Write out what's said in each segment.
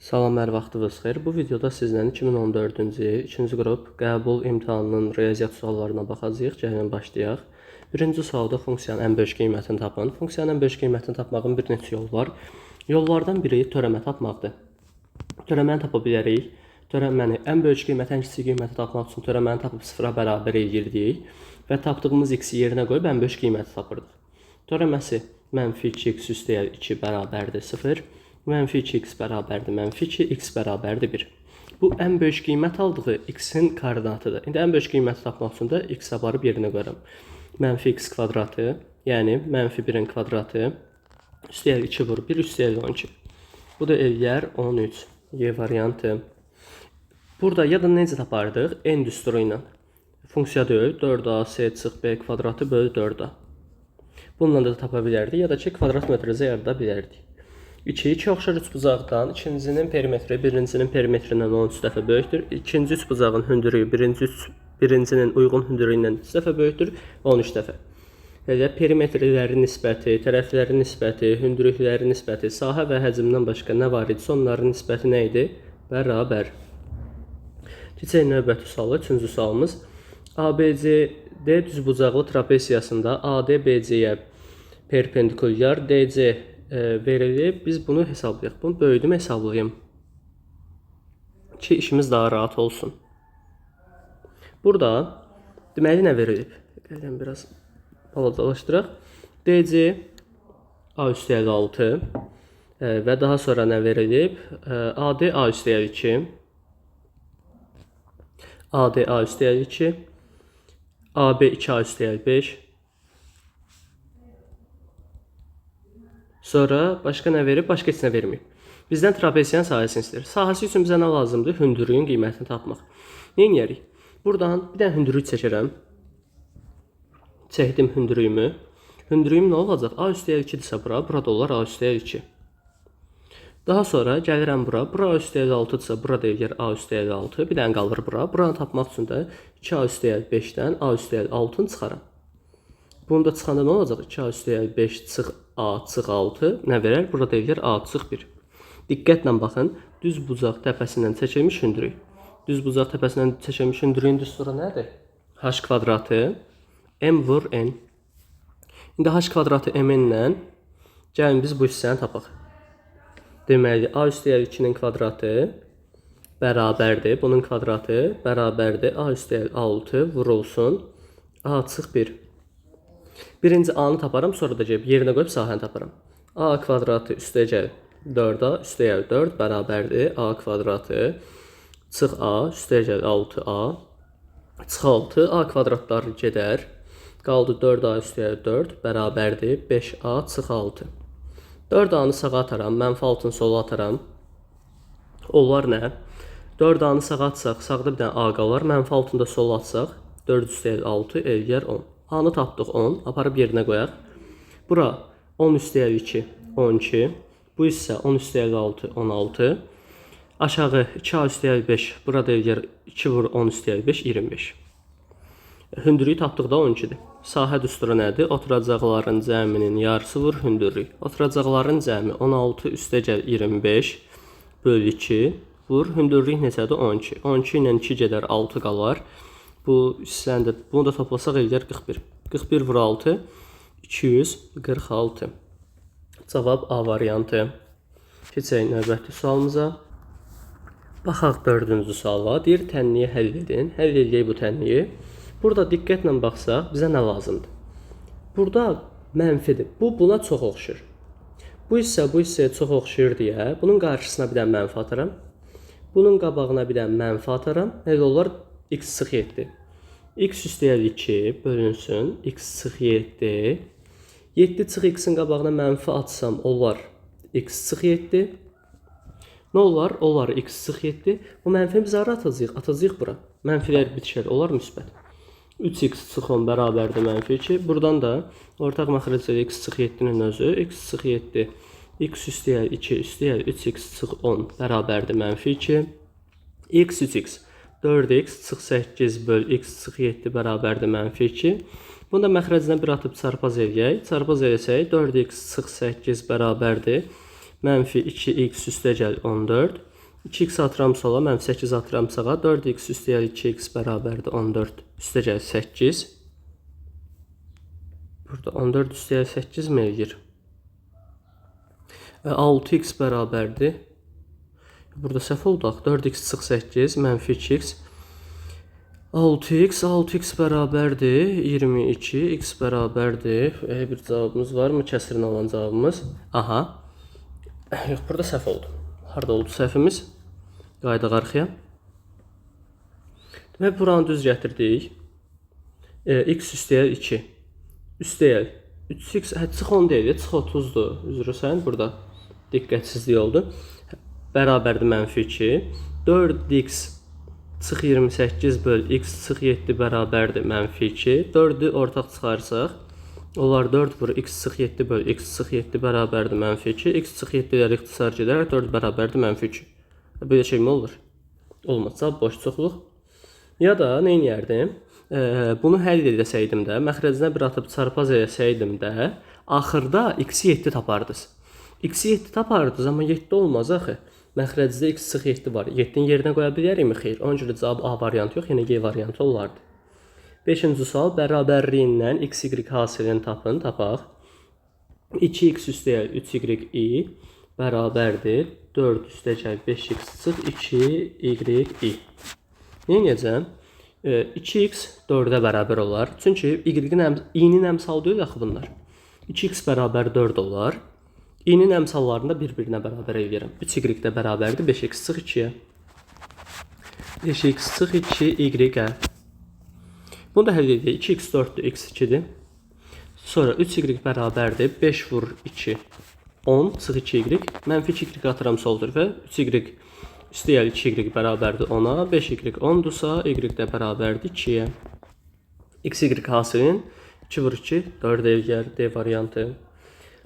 Salam, hər vaxtınız xeyir. Bu videoda sizlə 2014-cü il 2-ci qrup qəbul imtahanının riyaziyyat suallarına baxacağıq. Gəlin başlayaq. Birinci sualda funksiyanın ən böyük qiymətini tapın. Funksiyanın ən böyük qiymətini tapmağın bir neçə yolu var. Yollardan biri törəmə tapmaqdır. Törəməni tapa bilərik. Törəməni ən böyük qiymət, ən kiçik qiyməti tapmaq üçün törəməni tapıb sıfıra bərabər eləyirdik və tapdığımız x-i yerinə qoyub ən böyük qiyməti tapırdıq. Törəməsi -2x üstəgəl 2 bərabərdir 0. -2x bərabərdir -2, x bərabərdir 1. Bu ən böyük qiymət aldığı x-in koordinatıdır. İndi ən böyük qiyməti tapmaq üçün də x aparıb yerinə qoyuram. -x kvadratı, yəni -1-in kvadratı üstəgəl 2 vur 1 üstəgəl 12. Bu da eləyər 13. Y variantı. Burada ya da necə tapardıq? N düsturu ilə. Funksiya deyil, 4a s çıx b kvadratı bölü 4a. Bununla da tapa bilərdik, ya da ki kvadrat metrizə yarada bilərdik. 2 oxşar üçbucaqdan ikincinin perimetri birincinin perimetrindən 13 dəfə böyükdür. İkinci üçbucağın hündürlüyü birincinin uyğun hündürlüyü ilə 3 dəfə böyükdür, 13 dəfə. Elə perimetrlərin nisbəti, tərəflərin nisbəti, hündürlüklərin nisbəti, sahə və həcmdən başqa nə var idisə onların nisbəti nə idi? Bərabər. Keçək növbəti suala, 3-cü sualımız. ABCD düzbucaqlı trapesiyasında AD BC-yə perpendikulyar, DC verilib. Biz bunu hesablayaq. Bunu böyüdüm, hesablayayım ki işimiz daha rahat olsun. Burada deməli nə verilib? Gəlin biraz balacalaşdıraq. DC A üstəgəl 6 və daha sonra nə verilib? AD A üstəgəl 2, AD A üstəgəl 2, AB 2A üstəgəl 5. Sonra başqa nə verib? Başqa heç nə verməyib. Bizdən trapesiyanın sahəsini istəyir. Sahəsi üçün bizə nə lazımdır? Hündürlüyün qiymətini tapmaq. Nə edərik? Buradan bir dənə hündürlük çəkirəm. Çəkdim hündürlüyümü. Hündürlüyüm nə olacaq? A üstəgəl 2-dirsə bura, burada olar A üstəgəl 2. Daha sonra gəlirəm bura. Bura A üstəgəl 6-dırsa burada eləyər A üstəgəl 6. Bir dənə qalır bura. Buranı tapmaq üçün də 2A üstəgəl 5-dən A üstəgəl 6-nı çıxaram. Bunu da çıxanda nə olacaq? 2A üstəgəl 5 çıx A çıx 6 nə verər? Burada eləyər A çıx 1. Diqqətlə baxın. Düz bucaq təpəsindən çəkilmiş hündürlük. Düz bucaq təpəsindən çəkilmiş hündürlüyün düsturu nədir? H kvadratı M vur N. İndi H kvadratı M-lə gəlin biz bu hissəni tapaq. Deməli A üstəgəl 2-nin kvadratı bərabərdir. Bunun kvadratı bərabərdir. A üstəgəl 6 vurulsun A çıx 1. Birinci A-nı taparam, sonra da yerinə qoyub sahəni taparam. A kvadratı üstəgəl 4A üstəgəl 4 bərabərdir. A kvadratı çıx A üstəgəl 6A çıx 6. A kvadratları gedər. Qaldı 4A üstəgəl 4 bərabərdir. 5A çıx 6. 4A-nı sağa ataram, -6-nı sola ataram. Onlar nə? 4A-nı sağa atsaq, sağda bir dənə A qalar. -6-nı da sola atsaq, 4 üstəgəl 6 eləyər 10. A-nı tapdıq 10, aparıb yerinə qoyaq. Bura 10 üstəgəl 2, 12. Bu isə 10 üstəgəl 6, 16. Aşağı 2A üstəgəl 5, burada eləyər 2 vur 10 üstəgəl 5, 25. Hündürlüyü tapdıqda 12-dir. Sahə düsturu nədir? Oturacaqların cəminin yarısı vur hündürlük. Oturacaqların cəmi 16 üstəgəl 25 bölü 2 vur hündürlük neçədir? 12. 12 ilə 2 gedər 6 qalar. Bu hissəni də, bunu da toplasaq eləyər 41. 41 vur 6, 246. Cavab A variantı. Keçək növbəti sualımıza. Baxaq 4-cü suala. Deyir, tənliyi həll edin. Həll edək bu tənliyi. Burada diqqətlə baxsaq, bizə nə lazımdır? Burada mənfidir. Bu, buna çox oxşur. Bu hissəyə çox oxşur deyə, bunun qarşısına bir dənə mənfi ataram. Bunun qabağına bir dənə mənfi ataram. Elə olar x sıx 7. X üstəgəl 2 bölünsün. X sıx 7. 7 çıx x-in qabağına mənfi atsam olar x sıx 7. Nə olar? Olar x sıx 7. Bu mənfini biz hara atacağıq? Atacağıq bura. Mənfilər bitişər. Olar müsbət. 3x sıx 10 bərabərdir -2. Buradan da ortaq məxrəcdə x sıx 7-nin özü. X sıx 7. X üstəgəl 2 üstəgəl 3x sıx 10 bərabərdir -2. X 3x. 4x çıx 8 böl x çıx 7 bərabərdir -2. Bunu da məxrəcinə bir atıb çarpaz eləyək. Çarpaz eləsək 4x çıx 8 bərabərdir -2x üstəgəl 14. 2x atıram sola, -8 atıram sağa. 4x üstəgəl 2x bərabərdir 14 üstəgəl 8. Burada 14 üstəgəl 8 mi eləyir? 6x bərabərdir. Burada səhv oldu. 4x çıx 8, -2x. 6x bərabərdir 22, x bərabərdir. Bir cavabımız var mı? Kəsrin olan cavabımız. Aha. Yox, burada səhv oldu. Harada oldu səhvimiz? Qaydaq arxaya. Demək, buranı düz gətirdik. X üstəgəl 2. Üstəgəl 3x, çıx 10 deyil, çıx 30'dur. Üzrsən, burada diqqətsizlik oldu. Bərabərdir -2. 4x çıx 28 böl x çıx 7 bərabərdir -2. 4'ü ortaq çıxarsaq, onlar 4 vur x çıx 7 böl x çıx 7 bərabərdir -2. X çıx 7 ilə ixtisar gedərək 4 bərabərdir -3. Böyle şey mi olur? Olmazsa boş çoxluq. Ya da nə edərdim? Bunu həll edəsəydim də, məxrəcinə bir atıb çarpaz eləsəydim də, axırda x-i 7 tapardınız. X-i 7 tapardınız, amma 7 olmaz axı. Məxrəcdə x çıx 7 var. 7'nin yerinə qoya bilərikmi? Xeyr. Onun görə cavab A variantı yox, yenə G variantı olardı. 5-ci sual bərabərliyindən x, y hasilini tapın, tapaq. 2x üstəgəl 3y bərabərdir 4 üstəgəl 5x çıx 2y. Nə edəcəm? 2x 4'ə bərabər olar. Çünki i-nin əmsal deyil axı bunlar. 2x bərabər 4 olar. i-nin əmsallarını da bir-birinə bərabər eləyirəm. 3y də bərabərdir 5x çıx 2-yə. 5x çıx 2y. Bunu da həll edək. 2x 4'dür, x 2'dir. Sonra 3y bərabərdir 5 vur 2 10 çıx 2y. -2y atıram sol tərəfə. 3y üstəgəl 2y bərabərdir 10'a. 5y 10'dursa y də bərabərdir 2'yə. X, y hasilinin 2 vur 2 4 eləyər. D variantı.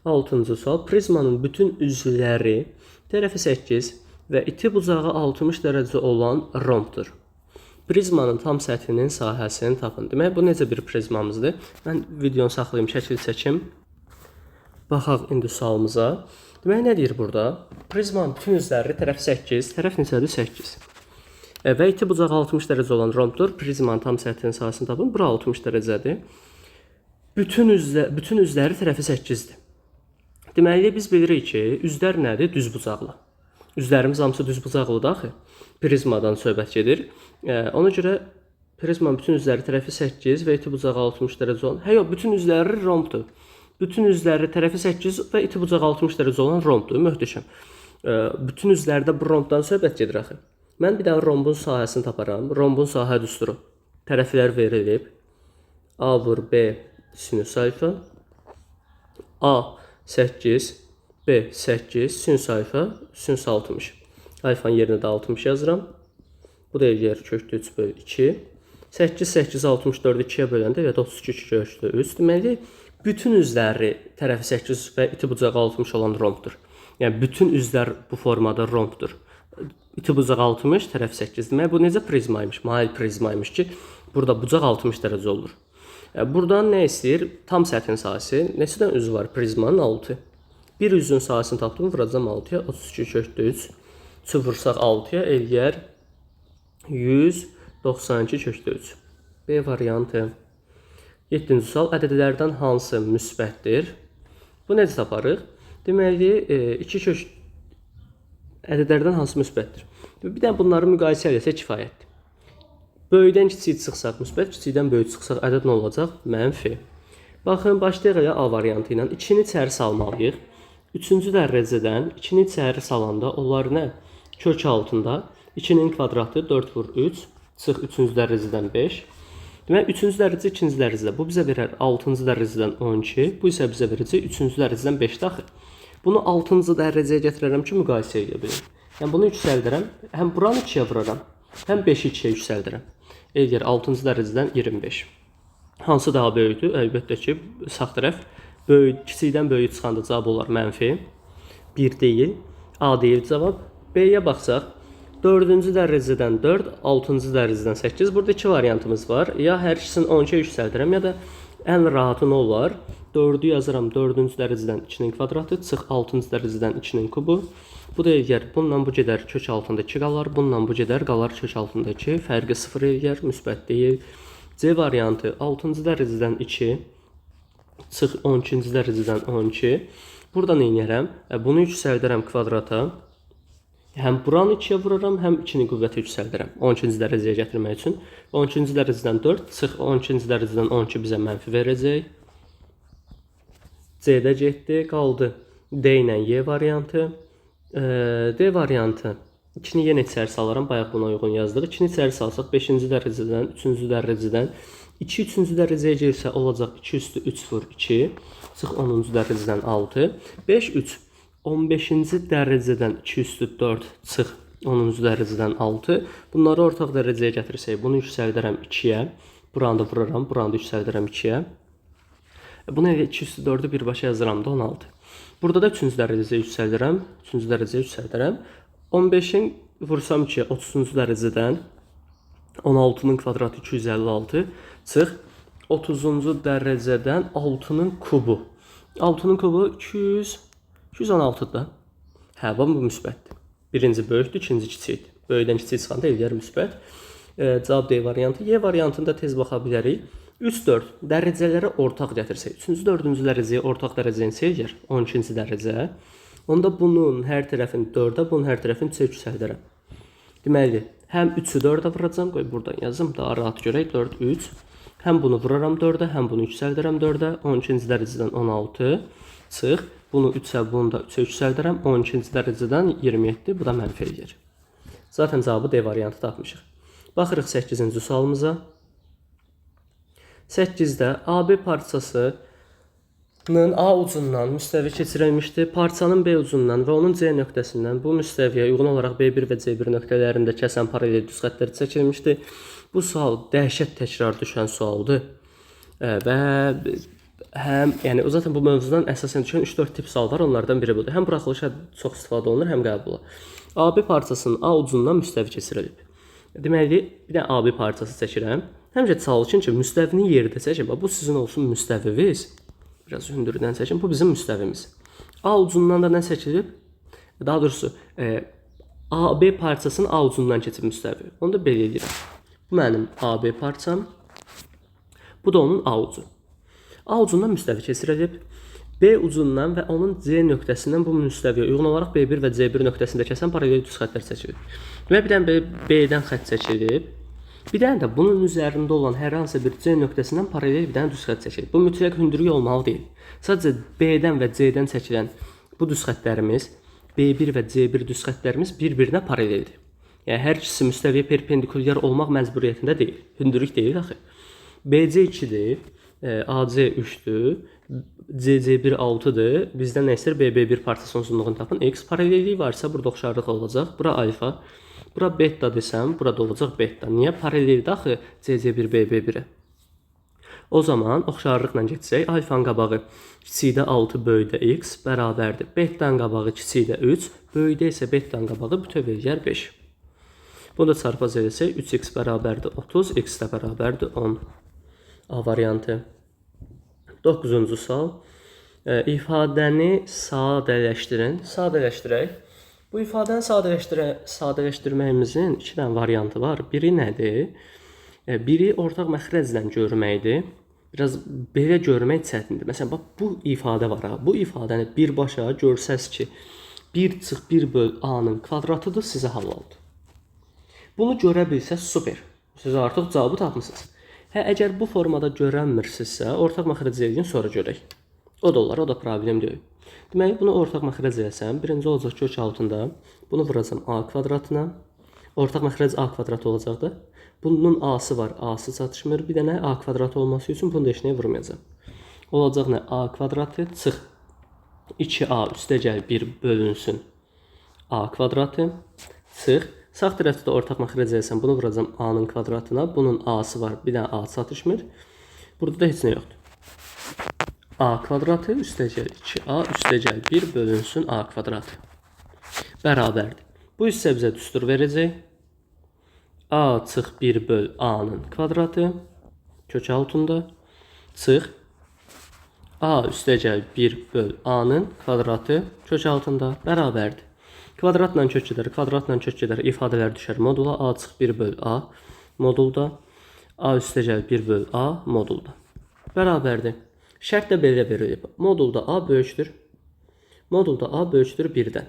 6-cı sual. Prizmanın bütün üzvləri tərəfi 8 və iti bucağı 60 dərəcə olan rombdur. Prizmanın tam səthinin sahəsini tapın. Demək, bu necə bir prizmamızdır? Mən videonu saxlayayım, şəkil çəkim. Baxaq indi sualımıza. Demək, nə deyir burada? Prizmanın bütün üzvləri tərəf 8, tərəf neçədir? 8. Və iti bucağı 60 dərəcə olan rombdur. Prizmanın tam səthinin sahəsini tapın. Bura 60 dərəcədir. Bütün üzvləri tərəfi 8'dir. Deməli, biz bilirik ki, üzlər nədir? Düzbucaqlı. Üzlərimiz hamısı düzbucaqlıdır axı. Prizmadan söhbət gedir. Ona görə prizmanın bütün üzləri tərəfi 8 və iti bucağı 60 dərəcə olan. Yox, bütün üzləri rombdur. Bütün üzləri tərəfi 8 və iti bucağı 60 dərəcə olan rombdur. Möhtəşəm. Bütün üzlərdə bu rombdan söhbət gedir axı. Mən bir dənə rombun sahəsini taparam. Rombun sahə düsturu. Tərəflər verilib. A vur B sinüs alfa. A 8, B 8, sinüs alfa, sinüs 60. Alfanın yerinə də 60 yazıram. Bu da eləyər kökdə 3 bölü 2. 8, 8, 64'ü 2'yə böləndə, evet 32 kökdə 3. Deməli, bütün üzləri tərəfi 8 və iti bucağı 60 olan rombdur. Yəni, bütün üzlər bu formada rombdur. İti bucağı 60, tərəfi 8. Deməli, bu necə prizmaymış? Mail prizmaymış ki, burada bucaq 60 dərəcə olur. Buradan nə istəyir? Tam səthin sahəsi. Neçədən üzü var? Prizmanın 6. Bir üzün sahəsini tapdım. Vuracam 6'ya. 32 kökdə 3. 3 vursaq 6'ya eləyər 192 kökdə 3. B variantı. 7-ci sual. Ədədlərdən hansı müsbətdir? Bu necə taparıq? Deməli, ədədlərdən hansı müsbətdir? Bir də bunları müqayisə eləsə kifayətdir. Böyükdən kiçik çıxsaq müsbət, kiçikdən böyük çıxsaq ədəd nə olacaq? Mənfi. Baxın, başlayaq elə A variantı ilə. 2-ni içəri salmalıyıq. 3-cü dərəcədən 2-ni içəri salanda onlar nə? Kök altında 2'nin kvadratı 4 vur 3, çıx 3-cü dərəcədən 5. Demək, 3-cü dərəcə 2-ci dərəcədə. Bu bizə verər 6-cı dərəcədən 12. Bu isə bizə verəcək 3-cü dərəcədən 5 daxil. Bunu 6-cı dərəcəyə gətirərəm ki, müqayisə edə bilim. Yəni, bunu yüksəldirəm. Həm buranı 2'yə vuraram, həm 5'i 2'yə yüksəldirəm. Eləyər 6-cı dərəcədən 25. Hansı daha böyükdür? Əlbəttə ki, sağ tərəf kiçikdən böyük çıxanda cavab olar mənfi. 1 deyil, A deyil cavab. B-yə baxsaq, 4-cü dərəcədən 4, 6-cı dərəcədən 8. Burada 2 variantımız var. Ya hər ikisini 12'yə yüksəldirəm, ya da Ən rahatı nə olar? 4-ü yazıram 4-cü dərəcədən 2-nin kvadratı, çıx 6-cı dərəcədən 2-nin kubu. Bu da eləyər, bununla bu gedər kök altında 2 qalar, bununla bu gedər qalar kök altında 2. Fərqi 0 eləyər, müsbət deyil. C variantı 6-cı dərəcədən 2, çıx 12-ci dərəcədən 12. Burada nə edərəm? Bunu yüksəldərəm kvadrata. Həm buranı 2-yə vururam, həm 2-ni qüvvətə yüksəldirəm. 12-ci dərəcəyə gətirmək üçün. 12-ci dərəcədən 4, çıx 12-ci dərəcədən 12 bizə mənfi verəcək. C-də getdi, qaldı D ilə Y variantı. D variantı 2-ni yenə içəri salaram, bayaq buna uyğun yazdıq. 2-ni içəri salsaq 5-ci dərəcədən 3-cü dərəcədən 2 3-cü dərəcəyə gəlsə olacaq 2 üstü 3 vur 2, çıx 10-cu dərəcədən 6, 5 3 15-ci dərəcədən 2 üstü 4, çıx 10-cu dərəcədən 6. Bunları ortaq dərəcəyə gətirsək, bunu yüksəldərəm 2-yə. Buranı da vururam, buranı da yüksəldərəm 2-yə. Bunu 2 üstü 4-ü birbaşa yazıram da 16. Burada da 3-cü dərəcəyə yüksəldirəm, 3-cü dərəcəyə yüksəldərəm. 15-in vursam 2-yə 30-cu dərəcədən 16-nın kvadratı 256, çıx 30-cu dərəcədən 6-nın kubu. 6-nın kubu 216-dır da. Hə, bu müsbətdir. Birinci böyükdür, ikinci kiçikdir. Böyükdən kiçik çıxanda eləyər müsbət. Cavab D variantı. Y variantında tez baxa bilərik. 3 4 dərəcələri ortaq gətirsək, 3-cü 4-cü dərəcəyə ortaq dərəcəni eləyər 12-ci dərəcə. Onda bunun hər tərəfini 4-ə, bunun hər tərəfini 3-ə yüksəldərəm. Deməli, həm 3-ü 4-ə vuracam, qoy buradan yazım, daha rahat görək, 4 3. Həm bunu vuraram 4-ə, həm bunu yüksəldərəm 4-ə, 12-ci dərəcədən 16, çıx. Bunu 3-ə, bunu da 3-ə yüksəldərəm, 12-ci dərəcədən 27, bu da mənfi eləyir. Zaten cavabı D variantı tapmışıq. Baxırıq 8-ci sualımıza. 8-də AB parçasının A ucundan müstəvi keçirilmişdir. Parçanın B ucundan və onun C nöqtəsindən bu müstəviyə uyğun olaraq B1 və C1 nöqtələrində kəsən paralel düz xəttlər çəkilmişdir. Bu sual dəhşət təkrar düşən sualdır. Və həm, yəni zaten bu mövzudan əsasən düşən 3-4 tip sual var. Onlardan biri budur. Həm buraxılışa çox istifadə olunur, həm qəbula. AB parçasının A ucundan müstəvi keçirilib. Deməli, bir də AB parçası çəkirəm. Həmişə çalışın ki, müstəvini yerdə çəkin. Bu sizin olsun müstəviniz. Biraz hündürdən çəkin. Bu bizim müstəvimiz. A ucundan da nə çəkilib? Daha doğrusu, AB parçasının A ucundan keçib müstəvi. Onu da belə edirəm. Bu mənim AB parçam. Bu da onun A ucu. A ucundan müstəvi keçirilib. B ucundan və onun C nöqtəsindən bu müstəviyə uyğun olaraq B1 və C1 nöqtəsində kəsən paralel düz xəttlər çəkilib. Və bir dənə B-dən xətt çəkilib. Bir dənə də bunun üzərində olan hər hansı bir C nöqtəsindən paralel bir dənə düz xətt çəkilib. Bu mütləq hündürlük olmalı deyil. Sadəcə B-dən və C-dən çəkilən bu düz xəttlərimiz, B1 və C1 düz xəttlərimiz bir-birinə paraleldir. Yəni hər ikisi müstəviyə perpendikulyar olmaq məcburiyyətində deyil. Hündürlük deyil axı. BC 2-dir, AC 3-dür, CC1 6-dır. Bizdən nə istəyir? BB1 parçasının uzunluğunu tapın. X paralelliyi varsa burada oxşarlıq olacaq. Bura alfa. Bura beta desəm, burada olacaq beta. Niyə? Paraleldir axı CC1 BB1-ə. O zaman oxşarlıqla getsək, alfanın qabağı kiçikdə 6, böyükdə x bərabərdir. Betanın qabağı kiçikdə 3, böyükdə isə betanın qabağı bütöv eləyər 5. Bunu da çarpaz eləsək, 3x bərabərdir 30, x də bərabərdir 10. A variantı. 9-cu sual. İfadəni sadələşdirin. Sadələşdirək. Bu ifadəni sadələşdirməyimizin 2 dənə variantı var. Biri nədir? Biri ortaq məxrəclə görməkdir. Biraz belə görmək çətindir. Məsələn, bax, bu ifadə var. Bu ifadəni birbaşa görsəz ki, 1/1 A-nın kvadratıdır, sizə halaldır. Bunu görə bilsəz, super. Siz artıq cavabı tapmışsınız. Əgər bu formada görənmirsinizsə, ortaq məxrəc eləyin, sonra görək. O da olar, o da problem deyil. Deməli, bunu ortaq məxrəc eləsəm, birinci olacaq kök altında, bunu vuracam A kvadratına. Ortaq məxrəc A kvadratı olacaqdır. Bunun A-sı var, A-sı çatışmır. Bir dənə A kvadratı olması üçün bunu da heç nəyə vurmayacam. Olacaq nə? A kvadratı çıx. 2A üstə gəl 1 bölünsün A kvadratı. Çıx. Sağ tərəfdə ortaq məxrəc eləsəm, bunu vuracam A-nın kvadratına. Bunun A-sı var, bir dənə A çatışmır. Burada da heç nə yoxdur. A kvadratı üstə gəl 2A üstə gəl 1 bölünsün A kvadratı. Bərabərdir. Bu hissə bizə düstur verəcək. A çıx 1 böl A-nın kvadratı. Kök altında. çıx a üstəgəl 1 böl a-nın kvadratı kök altında bərabərdir. Kvadratla kök gedər, kvadratla kök gedər, ifadələr düşər modula. A çıx 1 böl a modulda. A üstəgəl 1 böl a modulda. Bərabərdir. Şərt də belə verilib. Modulda a böyükdür. Modulda a böyükdür 1-dən.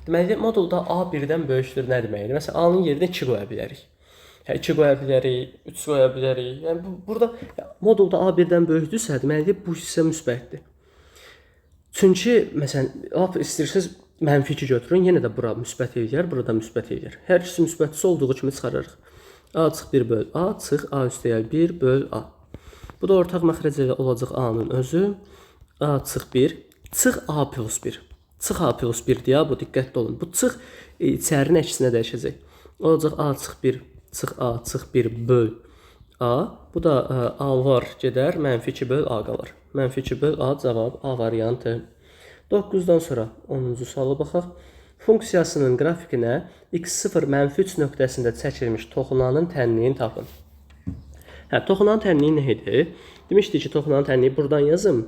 Deməli, modulda a 1-dən böyükdür nə deməkdir? Məsələn, a-nın yerinə 2 qoya bilərik. 2 qoya bilərik, 3 qoya bilərik. Yəni, burada modulda a 1-dən böyükdürsə, deməli, bu hissə müsbətdir. Çünki, məsələn, istəyirsiniz mənfi 2 götürün, yenə də bura müsbət eləyər, burada müsbət eləyər. Hər ikisi müsbətçisi olduğu kimi çıxarırıq. A çıx 1 böl a, çıx a üstəgəl 1 böl a. Bu da ortaq məxrəc ilə olacaq a-nın özü. A çıx 1, çıx a plus 1. Çıx a plus 1 deyə, bu diqqətli olun. Bu çıx içərinin əksinə dəyişəcək. Olacaq a çıx 1, çıx a çıx 1 böl a. Bu da a var gedər, mənfi 2 böl a qalır. Mənfi 2 böl a cavab a variantı. 9-dan sonra 10-cu suala baxaq. Funksiyasının qrafikinə x0 mənfi 3 nöqtəsində çəkilmiş toxunanın tənliyini tapın. Toxunanın tənliyi nə idi? Demişdik ki, toxunanın tənliyi buradan yazım.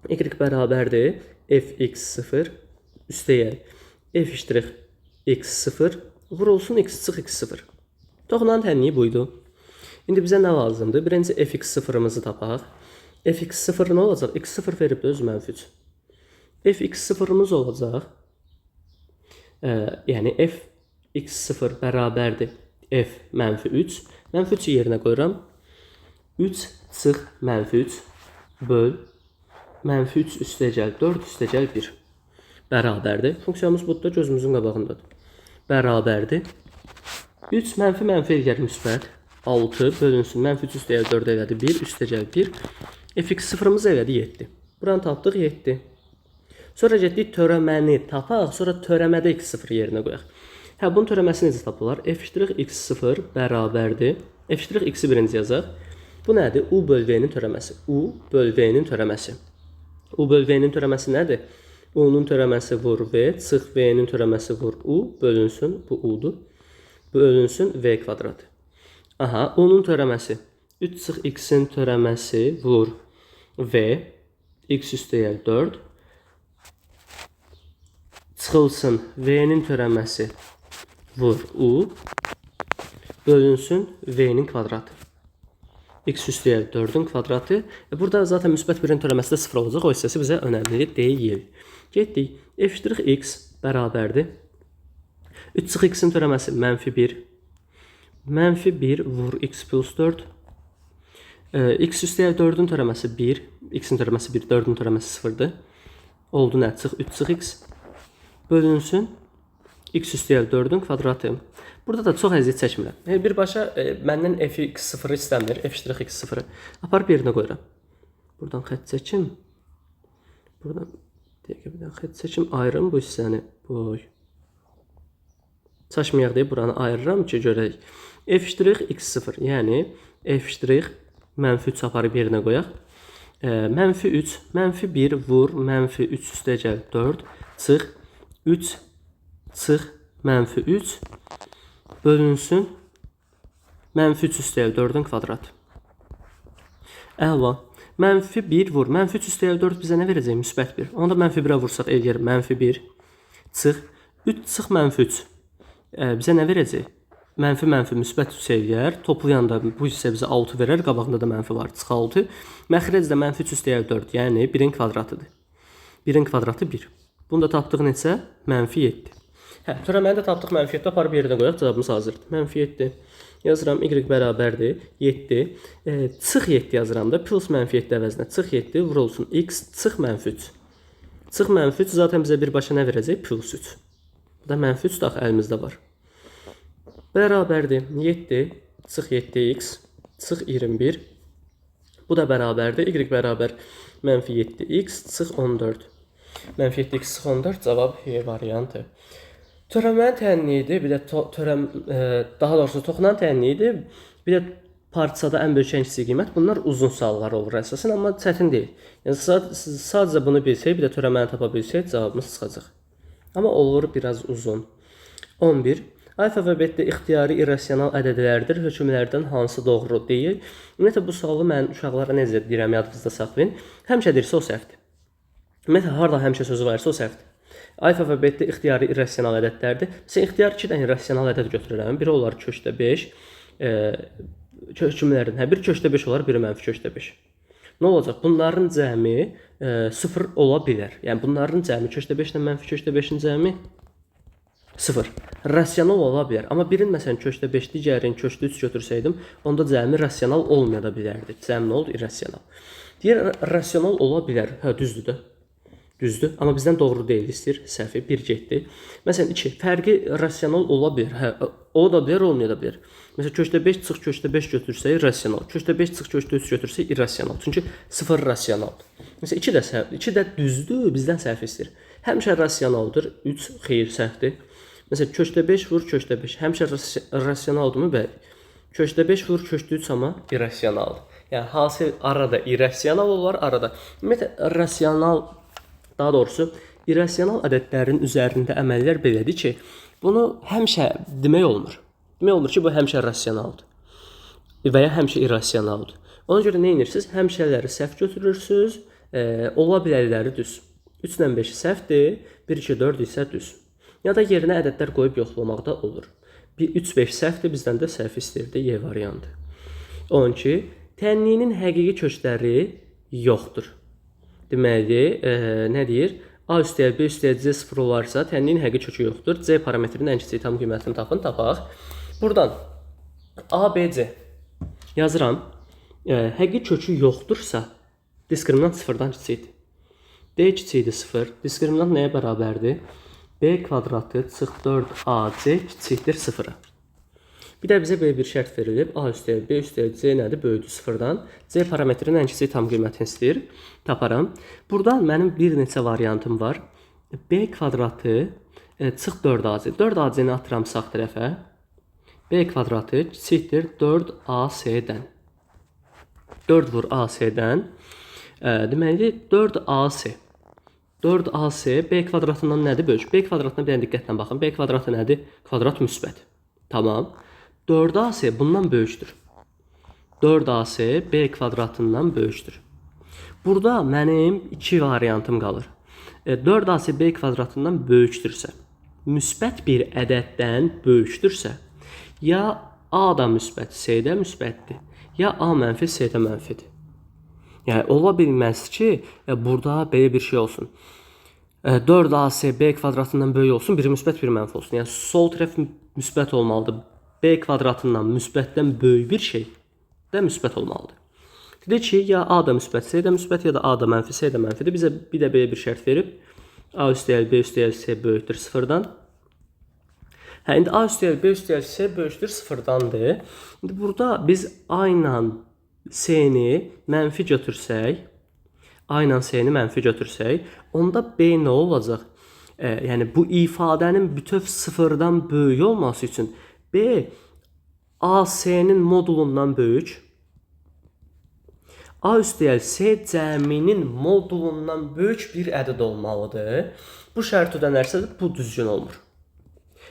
Y bərabərdir fx0 üstəgəl f' x0 vurulsun x çıx x0. Toxunanın tənliyi buydu. İndi bizə nə lazımdır? Birinci fx0-ımızı tapaq. fx0 nə olacaq? x0 veribdir öz mənfi 3. fx0-ımız olacaq. Yəni fx0 bərabərdir f mənfi 3. Mənfi 3-ü yerinə qoyuram. 3 çıx mənfi 3 böl mənfi 3 üstəgəl 4 üstəgəl 1 bərabərdir. Funksiyamız budur, gözümüzün qabağındadır. Bərabərdir. 3 mənfi eləyər müsbət. 6 bölünsün. Mənfi 3 üstəgəl 4 elədi 1 üstəgəl 1. fx0-ımız elədi 7. Buranı tapdıq 7. Sonra getdik törəməni tapaq, sonra törəmədə x0 yerinə qoyaq. Bunun törəməsi necə tapılar? f'(x0) bərabərdir. f'(x)i birinci yazaq. Bu nədir? U böl v-nin törəməsi. U böl v-nin törəməsi. U böl v-nin törəməsi nədir? U-nun törəməsi vur v, çıx v-nin törəməsi vur u, bölünsün, bu u-dur. Bölünsün v kvadratı. Aha, u-nun törəməsi. 3 çıx x-in törəməsi vur v, x üstəgəl 4. Çıxılsın v-nin törəməsi vur u, bölünsün v-nin kvadratı. X üstəgəl 4-ün kvadratı. Burada zaten müsbət 1-in törəməsi də 0 olacaq. O hissəsi bizə önəmli deyil. Getdik. f'(x) bərabərdir. 3 çıx x-in törəməsi mənfi 1. Mənfi 1 vur x plus 4. X üstəgəl 4-ün törəməsi 1. X-in törəməsi 1, 4-ün törəməsi 0-dır. Oldu nə? Çıx 3 çıx x. Bölünsün x üstəgəl 4-ün kvadratı. Burada da çox əziyyət çəkmirəm. Birbaşa məndən fx0 istəmir, f'(x0). Aparıb yerinə qoyuram. Buradan xətt çəkim. Buradan bir xətt çəkim, ayırım bu hissəni. Boy. Çaşmayaq deyə buranı ayırıram ki, görək. f'(x0), yəni f' mənfi 3 aparıb yerinə qoyaq. Mənfi 3, mənfi 1 vur, mənfi 3 üstəgəl 4, çıx 3, çıx mənfi 3, bölünsün mənfi 3 üstəgəl 4-ün kvadratı. Əla. Mənfi 1 vur. Mənfi 3 üstəgəl 4 bizə nə verəcək? Müsbət 1. Onu da mənfi 1-ə vursaq eləyər. Mənfi 1. Çıx. 3 çıx mənfi 3. Bizə nə verəcək? Mənfi müsbət 3 eləyər. Toplayanda bu hissə bizə 6 verər. Qabağında da mənfi var. Çıx 6. Məxrəc də mənfi 3 üstəgəl 4. Yəni 1-in kvadratıdır. 1-in kvadratı 1. Bunu da tapdıq neçə? Mənfi 7. Törəməni də tapdıq mənfi 7. Aparıb yerinə qoyaq. Cavabımız hazırdır. Mənfi 7. Yazıram. Y bərabərdir. 7. Çıx 7 yazıram da. Plus mənfi 7 əvəzinə. Çıx 7 vurulsun. X çıx mənfi 3. Çıx mənfi 3 zaten bizə birbaşa nə verəcək? Plus 3. Bu da mənfi 3 daxil əlimizdə var. Bərabərdir. 7. Çıx 7x. Çıx 21. Bu da bərabərdir. Y bərabər mənfi 7x. Çıx 14. Mənfi 7x çıx 14. Cavab Y variantı. Törəmənin tənliyi idi, bir də daha doğrusu toxunan tənliyi idi, bir də parçada ən böyük ən kiçik qiymət. Bunlar uzun suallar olur əsasən, amma çətin deyil. Yəni sadəcə bunu bilsək, bir də törəməni tapa bilsək, cavabımız çıxacaq. Amma olur biraz uzun. 11. Alfa və beta ixtiyari irrasional ədədlərdir. Hökmlərdən hansı doğru deyil? Ümumiyyətlə bu sualı mən uşaqlara necə deyirəm yadınızda saxlayın. Həmişə deyirsə o səhvdir. Ümumiyyətlə harda həmişə sözü varsa o səhvdir. Alfa və beta ixtiyari irrasional ədədlərdir. Məsələn, ixtiyari 2 dənə irrasional ədəd götürürəm. Biri olar köşdə 5. Hökmlərdən biri köşdə 5 olar, biri mənfi köşdə 5. Nə olacaq? Bunların cəmi 0 ola bilər. Yəni bunların cəmi köşdə 5 ilə mənfi köşdə 5-in cəmi 0. Rasional ola bilər. Amma birinin məsələn köşdə 5, digərinin köşdə 3 götürsəydim, onda cəmi rasional olmaya da bilərdi. Cəmi nə oldu? İrrasional. Deyir, rasional ola bilər. Hə, düzdür də. Düzdür. Amma bizdən doğru deyil istəyir. Səhvi 1 getdi. Məsələn 2. Fərqi rasional ola bilər. Hə, o da bilər, olmaya da bilər. Məsələn köşdə 5 çıx köşdə 5 götürsək rasional. Köşdə 5 çıx köşdə 3 götürsək irrasional. Çünki 0 rasionaldır. Məsələn 2 də səhv, 2 də düzdür, bizdən səhv istəyir. Həmişə rasionaldır. 3 xeyir səhvdir. Məsələn köşdə 5 vur köşdə 5. Həmişə rasionaldırmı? Bəli. Köşdə 5 vur köşdə 3 amma irrasionaldır. Yəni hasil arada irrasional olar, arada. Ümumiyyətlə rasional, daha doğrusu irrasional ədədlərin üzərində əməllər belədir ki, bunu həmişə demək olmur. Demək olmur ki, bu həmişə rasionaldır və ya həmişə irrasionaldır. Ona görə nə edirsiniz? Həmişələri səhv götürürsüz, ola bilərləri düz. 3 ilə 5 səhvdir, 1, 2, 4 isə düz. Ya da yerinə ədədlər qoyub yoxlamaq da olur. 3, 5 səhvdir, bizdən də səhv istəyirdi, Y variantı. 12. Tənliyinin həqiqi kökləri yoxdur. Deməli, nə deyir? A üstəgəl B üstəgəl C 0 olarsa, tənliyin həqiqi kökü yoxdur. C parametrinin ən kiçik tam qiymətini tapaq. Buradan A, B, C yazıram. Həqiqi kökü yoxdursa, diskriminant 0-dan kiçikdir. D kiçikdir 0. Diskriminant nəyə bərabərdir? B kvadratı çıx 4AC kiçikdir 0-a. Bir də bizə belə bir şərt verilib. A üstəgəl B üstəgəl C nədir? Böyüdür 0-dan. C parametrinin ən kiçik tam qiymətini istəyir. Taparam. Buradan mənim bir neçə variantım var. B kvadratı çıx 4AC. 4AC-ni atıram sağ tərəfə. B kvadratı kiçikdir 4AC-dən. 4 vur AC-dən. Deməli 4AC. 4AC B kvadratından nədir? Bölük. B kvadratına bir diqqətlə baxın. B kvadratı nədir? Kvadrat müsbət. Tamam. 4AC bundan böyükdür. 4AC B kvadratından böyükdür. Burada mənim 2 variantım qalır. 4AC B kvadratından böyükdürsə, müsbət bir ədəddən böyükdürsə, ya A da müsbət, C də müsbətdir, ya A mənfi, C də mənfidir. Yəni ola bilməz ki, burada belə bir şey olsun. 4AC B kvadratından böyük olsun, biri müsbət, biri mənfi olsun. Yəni sol tərəf müsbət olmalıdır. B kvadratından müsbətdən böyük bir şey də müsbət olmalıdır. Dedik ki, ya A da müsbət, C də müsbət, ya da A da mənfi, C də mənfidir. Bizə bir də belə bir şərt verib. A üstəgəl B üstəgəl C böyükdür 0-dan. Hə, indi A üstəgəl B üstəgəl C böyükdür 0-dandır. İndi burada biz A ilə C-ni mənfi götürsək, A ilə C-ni mənfi götürsək, onda B nə olacaq? Yəni bu ifadənin bütöv 0-dan böyük olması üçün B AC-nin modulundan böyük, A üstəgəl C cəminin modulundan böyük bir ədəd olmalıdır. Bu şərt ödənərsə də bu düzgün olmur.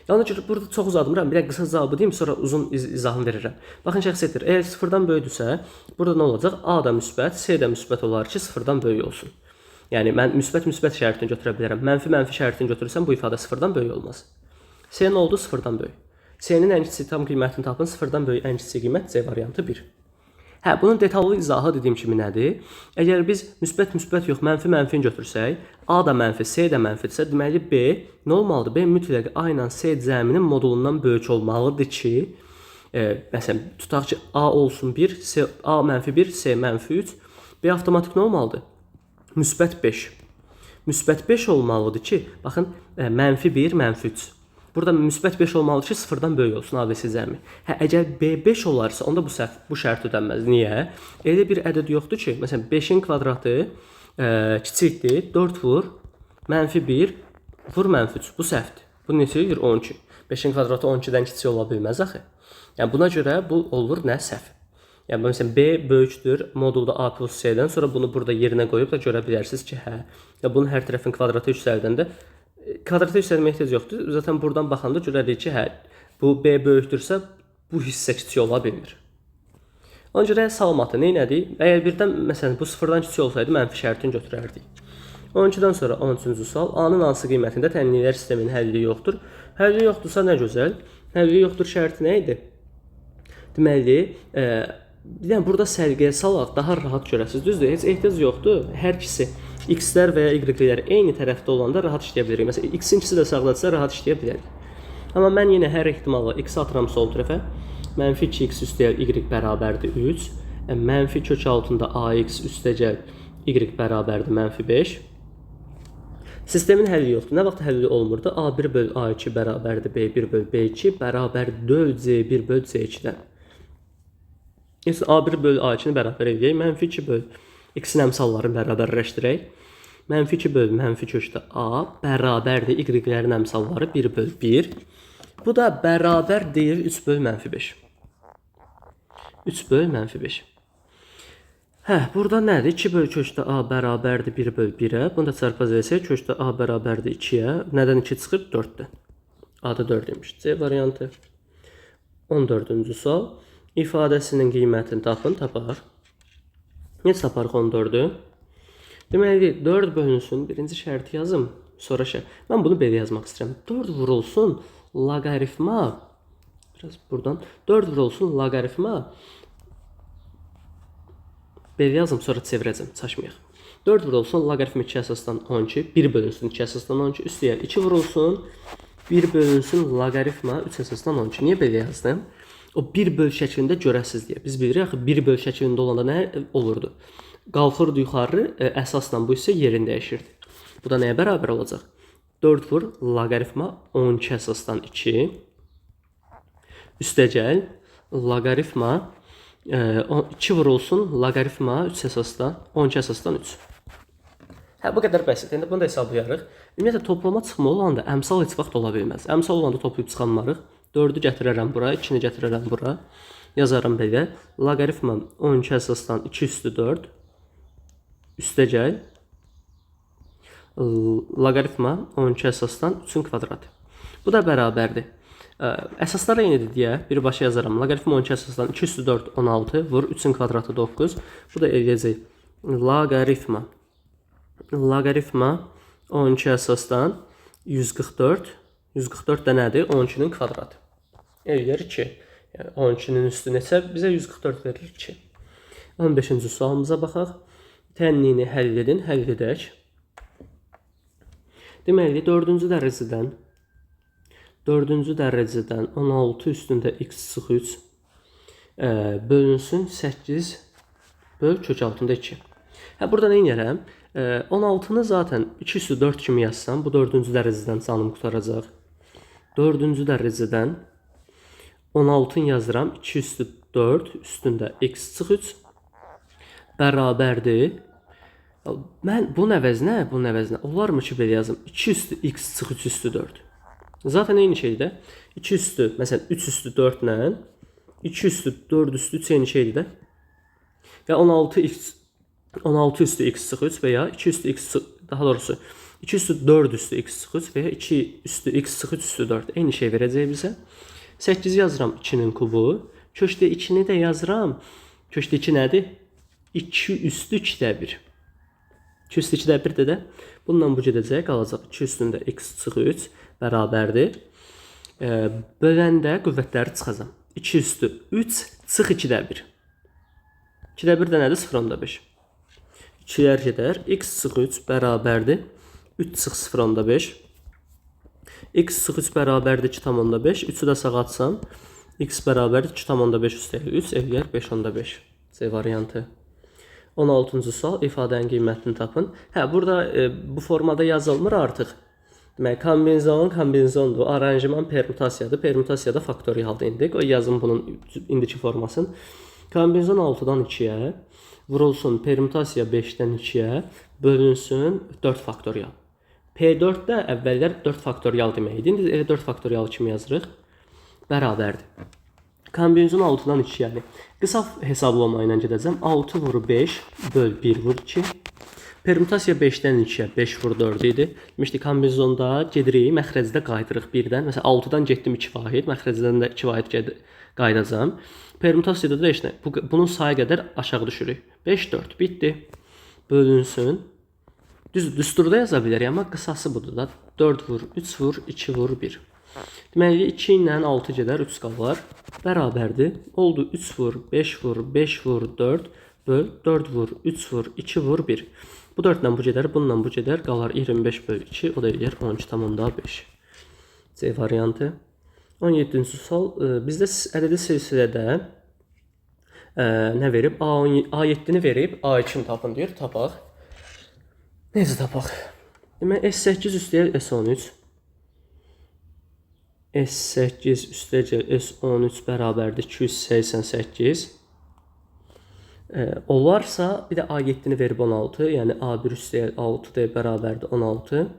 Yəni ki, burada çox uzadmıram. Bir qısa cavabı deyim, sonra uzun izahını verirəm. Baxın, şəxsiyyətdir. Əgər 0-dan böyükdürsə, burada nə olacaq? A da müsbət, C də müsbət olar ki, 0-dan böyük olsun. Yəni mən müsbət şərtini götürə bilərəm. Mənfi şərtini götürürsəm, bu ifadə 0-dan böyük olmaz. C nə oldu? 0-dan böyük. C-nin ən kiçik tam qiymətini tapın. 0-dan böyük ən kiçik qiymət C variantı 1. Hə, bunun detallı izahı dediyim kimi nədir? Əgər biz müsbət yox, mənfi götürsək, A da mənfi, C də mənfidirsə, deməli B nə olmalıdır? B mütləq A ilə C cəminin modulundan böyük olmalıdır ki, məsələn, tutaq ki, A olsun 1, A mənfi 1, C mənfi 3, B avtomatik nə olmalıdır? Müsbət 5. Müsbət 5 olmalıdır ki, baxın, mənfi 1, mənfi 3. Burada müsbət 5 olmalıdır ki, 0-dan böyük olsun ABC cəmi. Hə, əgər B 5 olarsa, onda bu şərt ödənməz. Niyə? Elə bir ədəd yoxdur ki, məsələn, 5-in kvadratı kiçikdir, 4 vur, mənfi 1, vur mənfi 3. Bu səhvdir. Bu neçədir? 12. 5-in kvadratı 12-dən kiçik ola bilməz axı. Yəni, buna görə bu olur nə? Səhv. Yəni, məsələn, B böyükdür, modulda A plus C-dən, sonra bunu burada yerinə qoyub da görə bilərsiniz ki, hə, bunun hər tərəfin kvadratı yüksəldəndə, kvadrata yüksəlməyə ehtiyac yoxdur. Zaten buradan baxanda görərik ki, hə, bu B böyükdürsə, bu hissə kiçik ola bilmir. Ona görə salamatı neynədik? Əgər birdən, məsələn, bu sıfırdan kiçik olsaydı, mənfi şərtini götürərdik. 12-dən sonra 13-cü sual. A-nın hansı qiymətində təminliklər sisteminin həlli yoxdur? Həlli yoxdursa nə gözəl. Həlli yoxdur şərti nə idi? Deməli, burada sərgiyə salaq, daha rahat görəsiniz. Düzdür, heç ehtiyac yoxdur. Hər ikisi x-lər və ya y-lər eyni tərəfdə olanda rahat işləyə bilərik. Məsələn, x-in ikisi də sağdadırsa rahat işləyə bilərik. Amma mən yenə hər ehtimalla x atıram sol tərəfə. Mənfi 2x üstəgəl y bərabərdir 3. Mənfi kök altında ax üstəgəl y bərabərdir mənfi 5. Sistemin həlli yoxdur. Nə vaxt həlli olmurdu? A1 böl A2 bərabərdir B1 böl B2 bərabərdir C1 böl C2-dən. Yəni A1 böl A2-ni bərabər edək. Mənfi 2 böl x-in əmsallarını bərabərləşdirək. Mənfi 2 böl mənfi kökdə A bərabərdir y-lərin əmsalları 1 böl 1. Bu da bərabər deyir 3 böl mənfi 5. 3 böl mənfi 5. Burada nədir? 2 böl kökdə A bərabərdir 1 böl 1-ə. Bunu da çarpaz etsək, kökdə A bərabərdir 2-yə. Nədən 2 çıxır? 4-dən. A-da 4 imiş. C variantı. 14-cü sual. İfadəsinin qiymətini tapar. Necə taparıq 14-ü? Deməli, 4 bölünsün. Birinci şərti yazım. Sonra mən bunu belə yazmaq istəyirəm. 4 vurulsun loqaritma. Biraz buradan. 4 vurulsun loqaritma. Belə yazım, sonra çevirəcəm, çaşmayaq. 4 vurulsun loqaritm 2 əsasdan 12, 1 bölünsün 2 əsasdan 12, üstəgəl 2 vurulsun, 1 bölünsün loqaritma 3 əsasdan 12. Niyə belə yazdım? O 1 böl şəklində görəsiz deyə. Biz bilirik axı 1 böl şəklində olanda nə olurdu? Qalxırdı yuxarı, əsasla bu isə yerini dəyişirdi. Bu da nəyə bərabər olacaq? 4 vur loqaritma 12 əsasdan 2, üstəgəl loqaritma 2 vurulsun loqaritma 3 əsasdan 12 əsasdan 3. Bu qədər bəsit. İndi bunu da hesablayarıq. Ümumiyyətlə toplama çıxma olanda əmsal heç vaxt ola bilməz. Əmsal olanda toplayıb çıxanmarıq. 4-ü gətirərəm bura, 2-ni gətirərəm bura. Yazarım belə. Loqaritma 12 əsasdan 2 üstü 4 üstəgəl loqaritma 12 əsasdan 3-ün kvadratı. Bu da bərabərdir. Əsaslar eynidir deyə birbaşa yazaram. Loqaritma 12 əsasdan 2 üstü 4 16 vur 3-ün kvadratı 9. Bu da eləyəcək. Loqaritma 12 əsasdan 144. 144 də nədir? 12-nin kvadratı. Eləyir 2. Yəni 12-nin üstü neçə? Bizə 144 verir 2. 15-ci sualımıza baxaq. Tənliyini həll edin. Həll edək. Deməli, 4-cü dərəcədən 16 üstündə x sıx 3 bölünsün 8 böl kök altında 2. Burada nə edirəm? 16-nı zaten 2 üstü 4 kimi yazsam, bu 4-cü dərəcədən canım qutaracaq. 4-cü dərəcədən 16-nı yazıram. 2 üstü 4 üstündə x sıx 3 bərabərdir. Mən bunun əvəzinə, olarmı ki, belə yazım? 2 üstü x sıx 3 üstü 4. Zaten eyni şeydir də. 2 üstü, məsələn 3 üstü 4 ilə 2 üstü 4 üstü 3 eyni şeydir də. Və 16 üstü x sıx 3 və ya 2 üstü x sıx, daha doğrusu 2 üstü 4 üstü x sıx 3 və ya 2 üstü x sıx 3 üstü 4 eyni şey verəcək bizə. 8 yazıram 2-nin kubu. Köşdə 2-ni də yazıram. Köşdə 2 nədir? 2 üstü 2-də 1. 2 üstü 2-də 1 də bundan bu gedəcək, qalacaq 2 üstündə x sıx 3 bərabərdir. Böləndə qüvvətləri çıxacam. 2 üstü 3 çıx 2-də 1. 2-də 1 də nədir? 0.5. 2-lər gedər. X sıx 3 bərabərdir. 3 çıx 0.5. X sıx 3 bərabərdir 2.5. 3-ü də sağa atsam. X bərabərdir 2.5 üstəgəl 3 eləyər 5.5. C variantı. 16-cı sual. İfadənin qiymətini tapın. Burada bu formada yazılmır artıq. Demək, kombinzondur. Aranjman permutasiyadır. Permutasiyada faktorialdır indi. O yazım bunun indiki formasını. Kombinzon 6-dan 2-yə vurulsun permutasiya 5-dən 2-yə bölünsün 4 faktorial. P4-də əvvəllər 4 faktorial deməkdir. İndi elə 4 faktorial kimi yazırıq. Bərabərdir. Kombinzon 6-dan 2, yəni qısa hesablama ilə gedəcəm. 6 vur 5 böl 1 vur 2 Permutasiya 5-dən 2-yə, 5 vur 4 idi. Demişdik, kombinezonda gedirik, məxrəcdə qayıdırıq 1-dən. Məsələn, 6-dan getdim 2 vahid, məxrəcdən də 2 vahid qayıdacağam. Permutasiyada da heç nə. Bunun sayı qədər aşağı düşürük. 5, 4, bitdi. Bölünsün. Düsturda yaza bilərik, amma qısası budur da. 4 vur, 3 vur, 2 vur, 1. Deməli, 2 ilə 6 gedər, 3 qalar. Bərabərdir. Oldu 3 vur, 5 vur, 5 vur, 4 böl, 4 vur, 3 vur, 2 vur, 1. Bu 4 ilə bu gedər, bununla bu gedər, qalar 25 böl 2, o da edir 12,5. C variantı. 17-ci sual, bizdə ədədi silsilədə nə verib? A7-ni verib, A2-ni tapın deyir, tapaq. Necə tapaq? Demək, S8 üstəyər S13. S8 üstəcək S13 bərabərdir 288. Olarsa, bir də A7-ni verib 16, yəni A1 üstəyər 6 bərabərdir 16.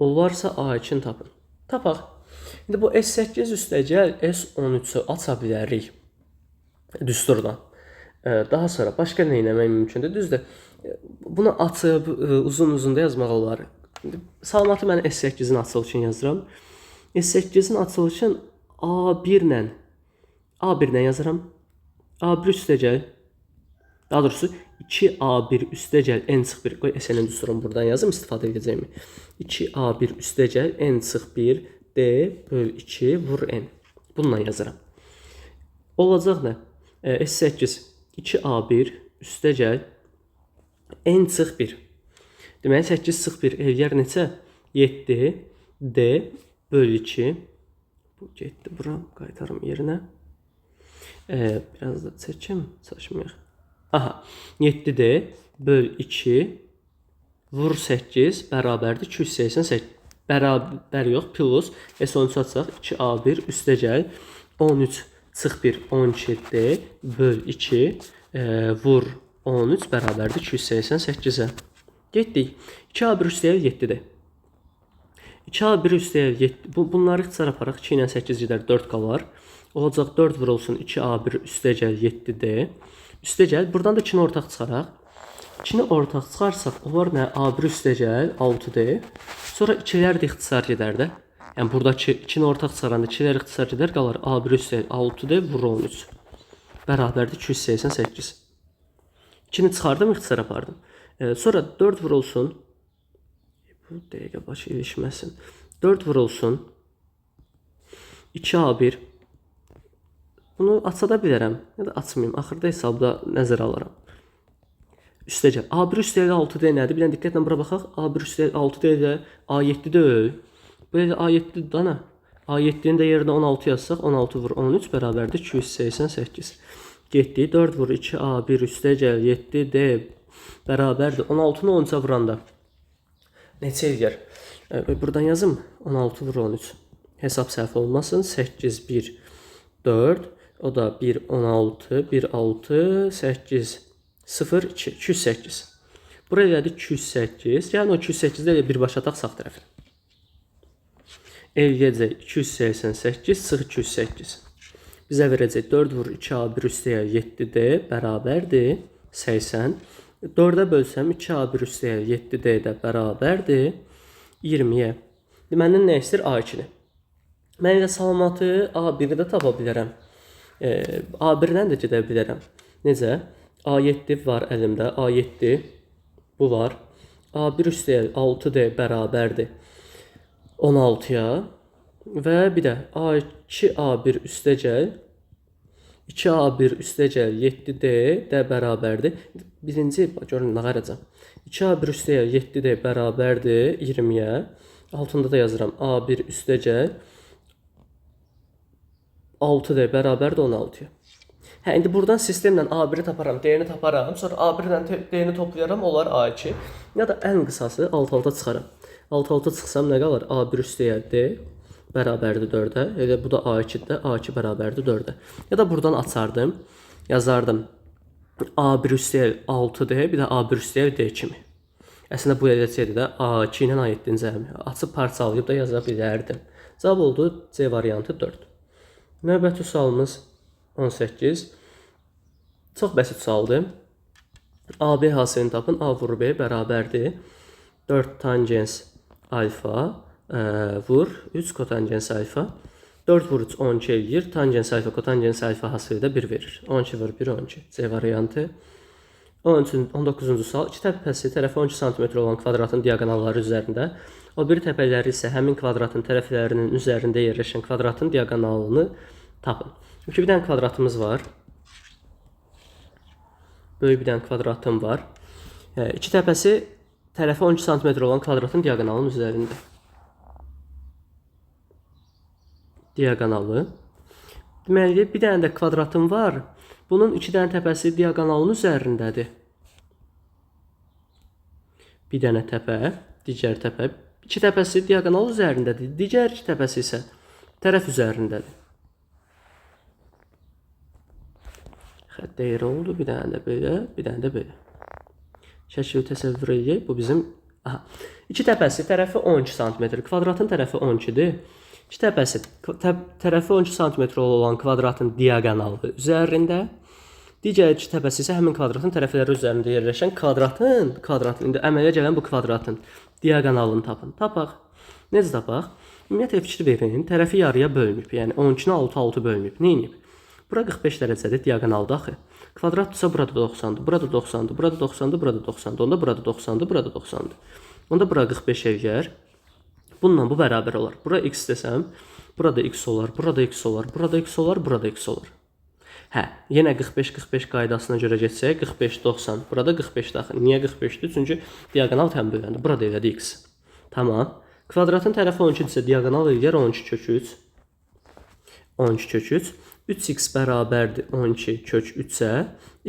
Olarsa A2-ni tapın. Tapaq. İndi bu S8 üstəcək S13-ü aça bilərik düsturdan. Daha sonra başqa nə etmək mümkündür? Düzdür, bunu açıb uzun da yazmaq olar. Salamatı mən S8-in açılışını yazıram. S8-in açılışını A1-lə yazıram. A1 üstəcək, daha doğrusu 2A1 üstəcək n-1, qoy SN-in düsturunu buradan yazım, istifadə edəcəyimi. 2A1 üstəcək n-1 d böl 2 vur n. Bununla yazıram. Olacaq nə? S8 2A1 üstəcək n-1. Deməli, 8-1 eləyər neçə? 7 d böl 2. Bu getdi bura, qaytarım yerinə. Biraz da çəkim, çalışmayaq. Aha, 7d böl 2 vur 8 bərabərdir 288. Bərabər yox, plus S13 açaq 2A1 üstəcək 13 çıx 1 12d böl 2 vur 13 bərabərdir 288-ə. Getdik. 2A1 üstəyək 7-dir. 2A1 üstəyək 7. Bunları ixtisar aparaq. 2 ilə 8 gedər 4 qalar. Olacaq 4 vurulsun 2A1 üstəcək 7D. Üstəcək. Buradan da 2-ni ortaq çıxaraq. 2-ni ortaq çıxarsaq, olar nə? A1 üstəcək 6D. Sonra 2-lər də ixtisar gedər də. Yəni buradakı 2-ni ortaq çıxaranda 2-lər ixtisar gedər, qalar A1 üstəcək 6D vur 13. Bərabərdir 288. 2-ni çıxardım, ixtisar apardım. Sonra 4 vurulsun. Bu dəqiqə başı ilişməsin. 4 vurulsun 2A1. Bunu aça da bilərəm. Ya da açmayayım. Axırda hesabda nəzərə alaram. Üstəcək. A1 üstəyək 6D nədir? Bir dənə diqqətlə bura baxaq. A1 üstəyək 6D ilə A7 deyil. Bu elə A7-dir da nə? A7-nin də yerinə 16 yazsaq, 16 vur 13 bərabərdir 288. Getdi. 4 vur 2A1 üstəcək 7D bərabərdir 16-nı 13-ə vuranda. Neçə eləyər? Buradan yazım. 16 vur 13. Hesab səhv olmasın. 8, 1, 4. O da 1, 16, 1, 6, 8, 0, 2, 208. Buraya elədik 208. Yəni o 208-də elə birbaşa ataq sağ tərəfə. Eləyəcək 288, sıx 208. Bizə verəcək 4 vur 2A1 üstəyək 7D bərabərdir 80. 4-ə bölsəm 2A1 üstəyək 7D də bərabərdir 20-yə. Deməli, nə istəyir? A2-ni. Mən elə salamatı A1-i də tapa bilərəm. A1-dən də gedə bilərəm. Necə? A7 var əlimdə. A7 bu var. A1 üstəyək 6D bərabərdir 16-ya. Və bir də A2A1 üstəcək 2A1 üstəcək 7D də bərabərdir. Birinci, görün, nə qaracam. 2A1 üstəcək 7D bərabərdir 20-yə. Altında da yazıram. A1 üstəcək 6D bərabərdir 16-ya. İndi buradan sistemlə A1-i taparam, D-ni taparam. Sonra A1 ilə D-ni toplayaram, olar A2. Ya da ən qısası alt-alta çıxaram. Alt-alta çıxsam nə qalır? A1 üstəcək D bərabərdir 4-ə. Elə bu da A2-də, A2 bərabərdir 4-ə. Ya da buradan açardım, yazardım A1 üstəyək 6D, bir də A1 üstəyək D kimi. Əslində bu eləcəkdir də A2 ilə A7-in cəmi. Açıb parçalayıb da yaza bilərdim. Cavab oldu C variantı 4. Növbəti sualımız 18. Çox bəsit sualdır. AB hasilini tapın. A vur B bərabərdir 4 tangens alfa vur 3 kotangens alfa. 4 vur 3 12 eləyir. Tangens alfa kotangens alfa hasili də 1 verir. 12 vur 1 12. C variantı. 19-cu sual. İki təpəsi tərəfi 12 cm olan kvadratın diaqonalları üzərində, o biri təpələri isə həmin kvadratın tərəflərinin üzərində yerləşən kvadratın diaqonalını tapın. Çünki bir dənə kvadratımız var. Böyük bir dənə kvadratım var. İki təpəsi tərəfi 12 cm olan kvadratın diaqonalının üzərində. Diaqonalı. Deməli, bir dənə də kvadratım var. Bunun iki dənə təpəsi diaqonalının üzərindədir. Bir dənə təpə, digər təpə. İki təpəsi diaqonal üzərindədir. Digər iki təpəsi isə tərəf üzərindədir. Xətt eğri oldu. Bir dənə də belə, bir dənə də belə. Şəkili təsəvvür edək. Bu bizim... İki təpəsi tərəfi 12 cm. Kvadratın tərəfi 12-dir. İki təpəsi tərəfi 12 cm olan kvadratın diaqonalı üzərində. Digər iki təpəsi isə həmin kvadratın tərəfləri üzərində yerləşən kvadratın, indi əmələ gələn bu kvadratın diaqonalını tapın. Tapaq. Necə tapaq? Ümumiyyətlə fikir verin, tərəfi yarıya bölünüb. Yəni 12-ni 6 bölünüb. Nə edib? Bura 45 dərəcədə diaqonaldır axı. Kvadratdırsa burada 90-dır, burada 90-dır, burada 90-dır, burada 90-dır. Onda burada 90-dır, burada 90-dır. Onda bura 45 eləyər. Bununla bu bərabər olar. Bura x desəm, burada x olar, burada x olar, burada x olar, burada x olar. Yenə 45-45 qaydasına görə getsək, 45-90. Burada 45 daxil. Niyə 45-dir? Çünki diaqonal təm bölündü. Burada elədi x. Tamam. Kvadratın tərəfi 12-dirsə diaqonal eləyər 12 kök 3. 12 kök 3. 3x bərabərdir 12 kök 3-ə.